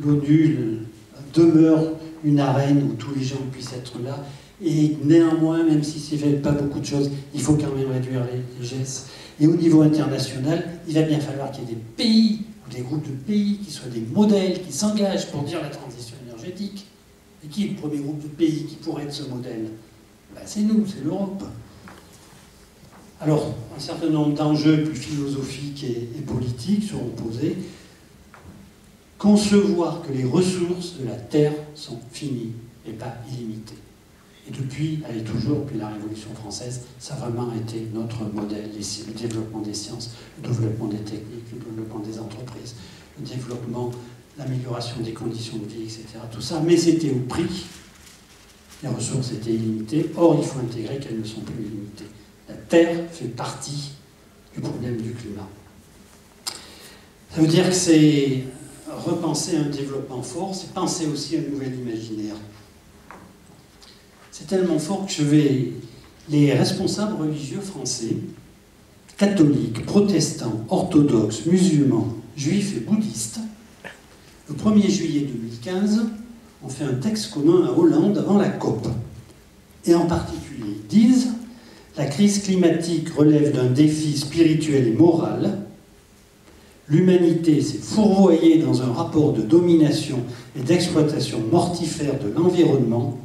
S1: l'ONU demeure une arène où tous les gens puissent être là, et néanmoins, même si c'est fait pas beaucoup de choses, il faut quand même réduire les gestes. Et au niveau international, il va bien falloir qu'il y ait des pays, ou des groupes de pays, qui soient des modèles, qui s'engagent pour dire la transition énergétique. Et qui est le premier groupe de pays qui pourrait être ce modèle? Ben, c'est nous, c'est l'Europe. Alors, un certain nombre d'enjeux plus philosophiques et politiques seront posés. Concevoir que les ressources de la Terre sont finies et pas illimitées. Et depuis, elle est toujours, depuis la Révolution française, ça a vraiment été notre modèle, le développement des sciences, le développement des techniques, le développement des entreprises, le développement, l'amélioration des conditions de vie, etc. Tout ça, mais c'était au prix. Les ressources étaient illimitées. Or, il faut intégrer qu'elles ne sont plus illimitées. La Terre fait partie du problème du climat. Ça veut dire que c'est repenser un développement fort, c'est penser aussi un nouvel imaginaire. C'est tellement fort que les responsables religieux français, catholiques, protestants, orthodoxes, musulmans, juifs et bouddhistes, le 1er juillet 2015, ont fait un texte commun à Hollande avant la COP. Et en particulier, ils disent « La crise climatique relève d'un défi spirituel et moral. L'humanité s'est fourvoyée dans un rapport de domination et d'exploitation mortifère de l'environnement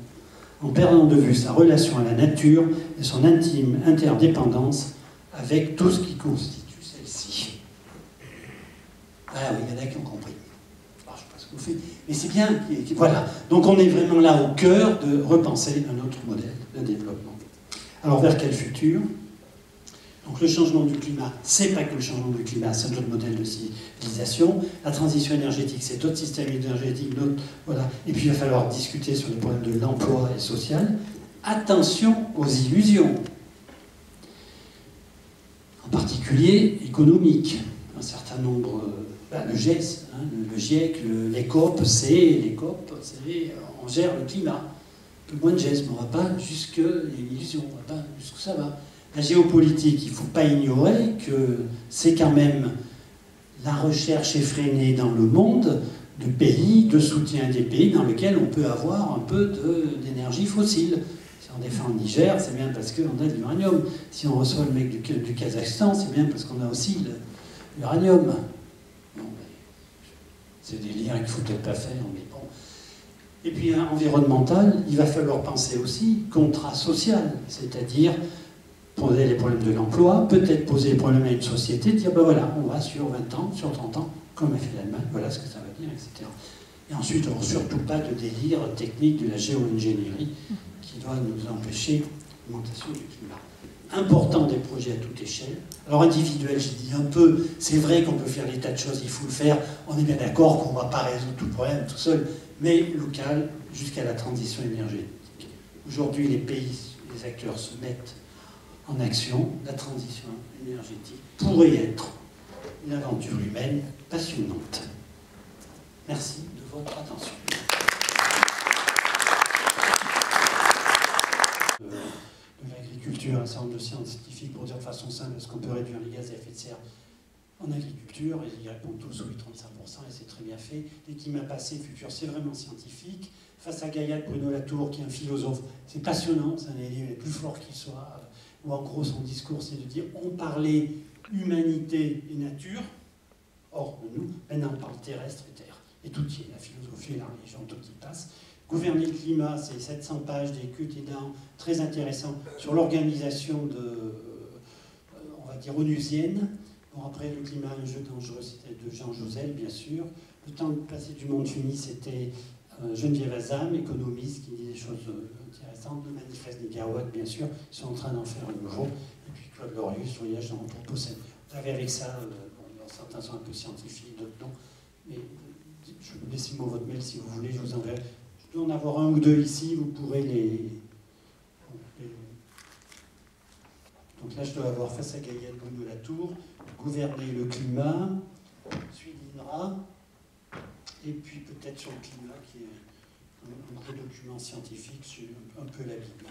S1: en perdant de vue sa relation à la nature et son intime interdépendance avec tout ce qui constitue celle-ci. » Ah oui, il y en a qui ont compris. Alors, je ne sais pas ce que vous faites, mais c'est bien. Voilà. Donc on est vraiment là au cœur de repenser un autre modèle de développement. Alors vers quel futur? Donc le changement du climat, c'est pas que le changement du climat, c'est notre modèle de civilisation. La transition énergétique, c'est d'autres systèmes énergétiques, voilà. Et puis il va falloir discuter sur les problèmes de l'emploi et social. Attention aux illusions, en particulier économiques. Un certain nombre, le GES, le GIEC, les COP, on gère le climat. Un peu moins de GES, mais on ne va pas jusque les illusions, on ne va pas jusqu'où ça va. La géopolitique, il ne faut pas ignorer que c'est quand même la recherche effrénée dans le monde de pays, de soutien des pays dans lesquels on peut avoir un peu d'énergie fossile. Si on défend le Niger, c'est bien parce qu'on a de l'uranium. Si on reçoit le mec du Kazakhstan, c'est bien parce qu'on a aussi l'uranium. Bon, c'est des liens qu'il ne faut peut-être pas faire, mais bon. Et puis environnemental, il va falloir penser aussi contrat social, c'est-à-dire poser les problèmes de l'emploi, peut-être poser les problèmes à une société, dire ben voilà, on va sur 20 ans, sur 30 ans, comme a fait l'Allemagne, voilà ce que ça va dire, etc. Et ensuite, alors, surtout pas de délire technique de la géo-ingénierie qui doit nous empêcher l'augmentation du climat. Important des projets à toute échelle. Alors individuel, j'ai dit un peu, c'est vrai qu'on peut faire des tas de choses, il faut le faire, on est bien d'accord qu'on ne va pas résoudre tout le problème tout seul, mais local jusqu'à la transition énergétique. Aujourd'hui, les pays, les acteurs se mettent en action. La transition énergétique pourrait être une aventure humaine passionnante. Merci de votre attention. De l'agriculture, un certain nombre de scientifiques pour dire de façon simple est-ce qu'on peut réduire les gaz à effet de serre en agriculture, et ils répondent tous oui, 35%, et c'est très bien fait. Les climats passés, futurs, c'est vraiment scientifique. Face à Gaïa de Bruno Latour, qui est un philosophe, c'est passionnant, c'est un des livres les plus forts qui soit, où en gros son discours c'est de dire on parlait humanité et nature, or de nous, maintenant on parle terrestre et terre. Et tout y est, la philosophie et la religion, tout y passe. Gouverner le climat, c'est 700 pages d'écoute et d'un très intéressant sur l'organisation on va dire, onusienne. Bon, après, le climat, un jeu dangereux, c'était de Jean Jouzel, bien sûr. Le temps de passer du monde fini, c'était Geneviève Azam, économiste, qui dit des choses intéressantes. Le manifeste des Gawad, bien sûr, ils sont en train d'en faire un nouveau. Et puis Claude Lorius, voyage dans l'Anthropocène. Vous avez avec ça, certains sont un peu scientifiques, d'autres non. Mais laissez-moi votre mail si vous voulez, je vous enverrai. Je dois en avoir un ou deux ici, vous pourrez les... Donc là, je dois avoir face à Gaïa de Bruno Latour, gouverner le climat, suivre l'INRA, et puis peut-être sur le climat, qui est un gros document scientifique sur un peu la Bible.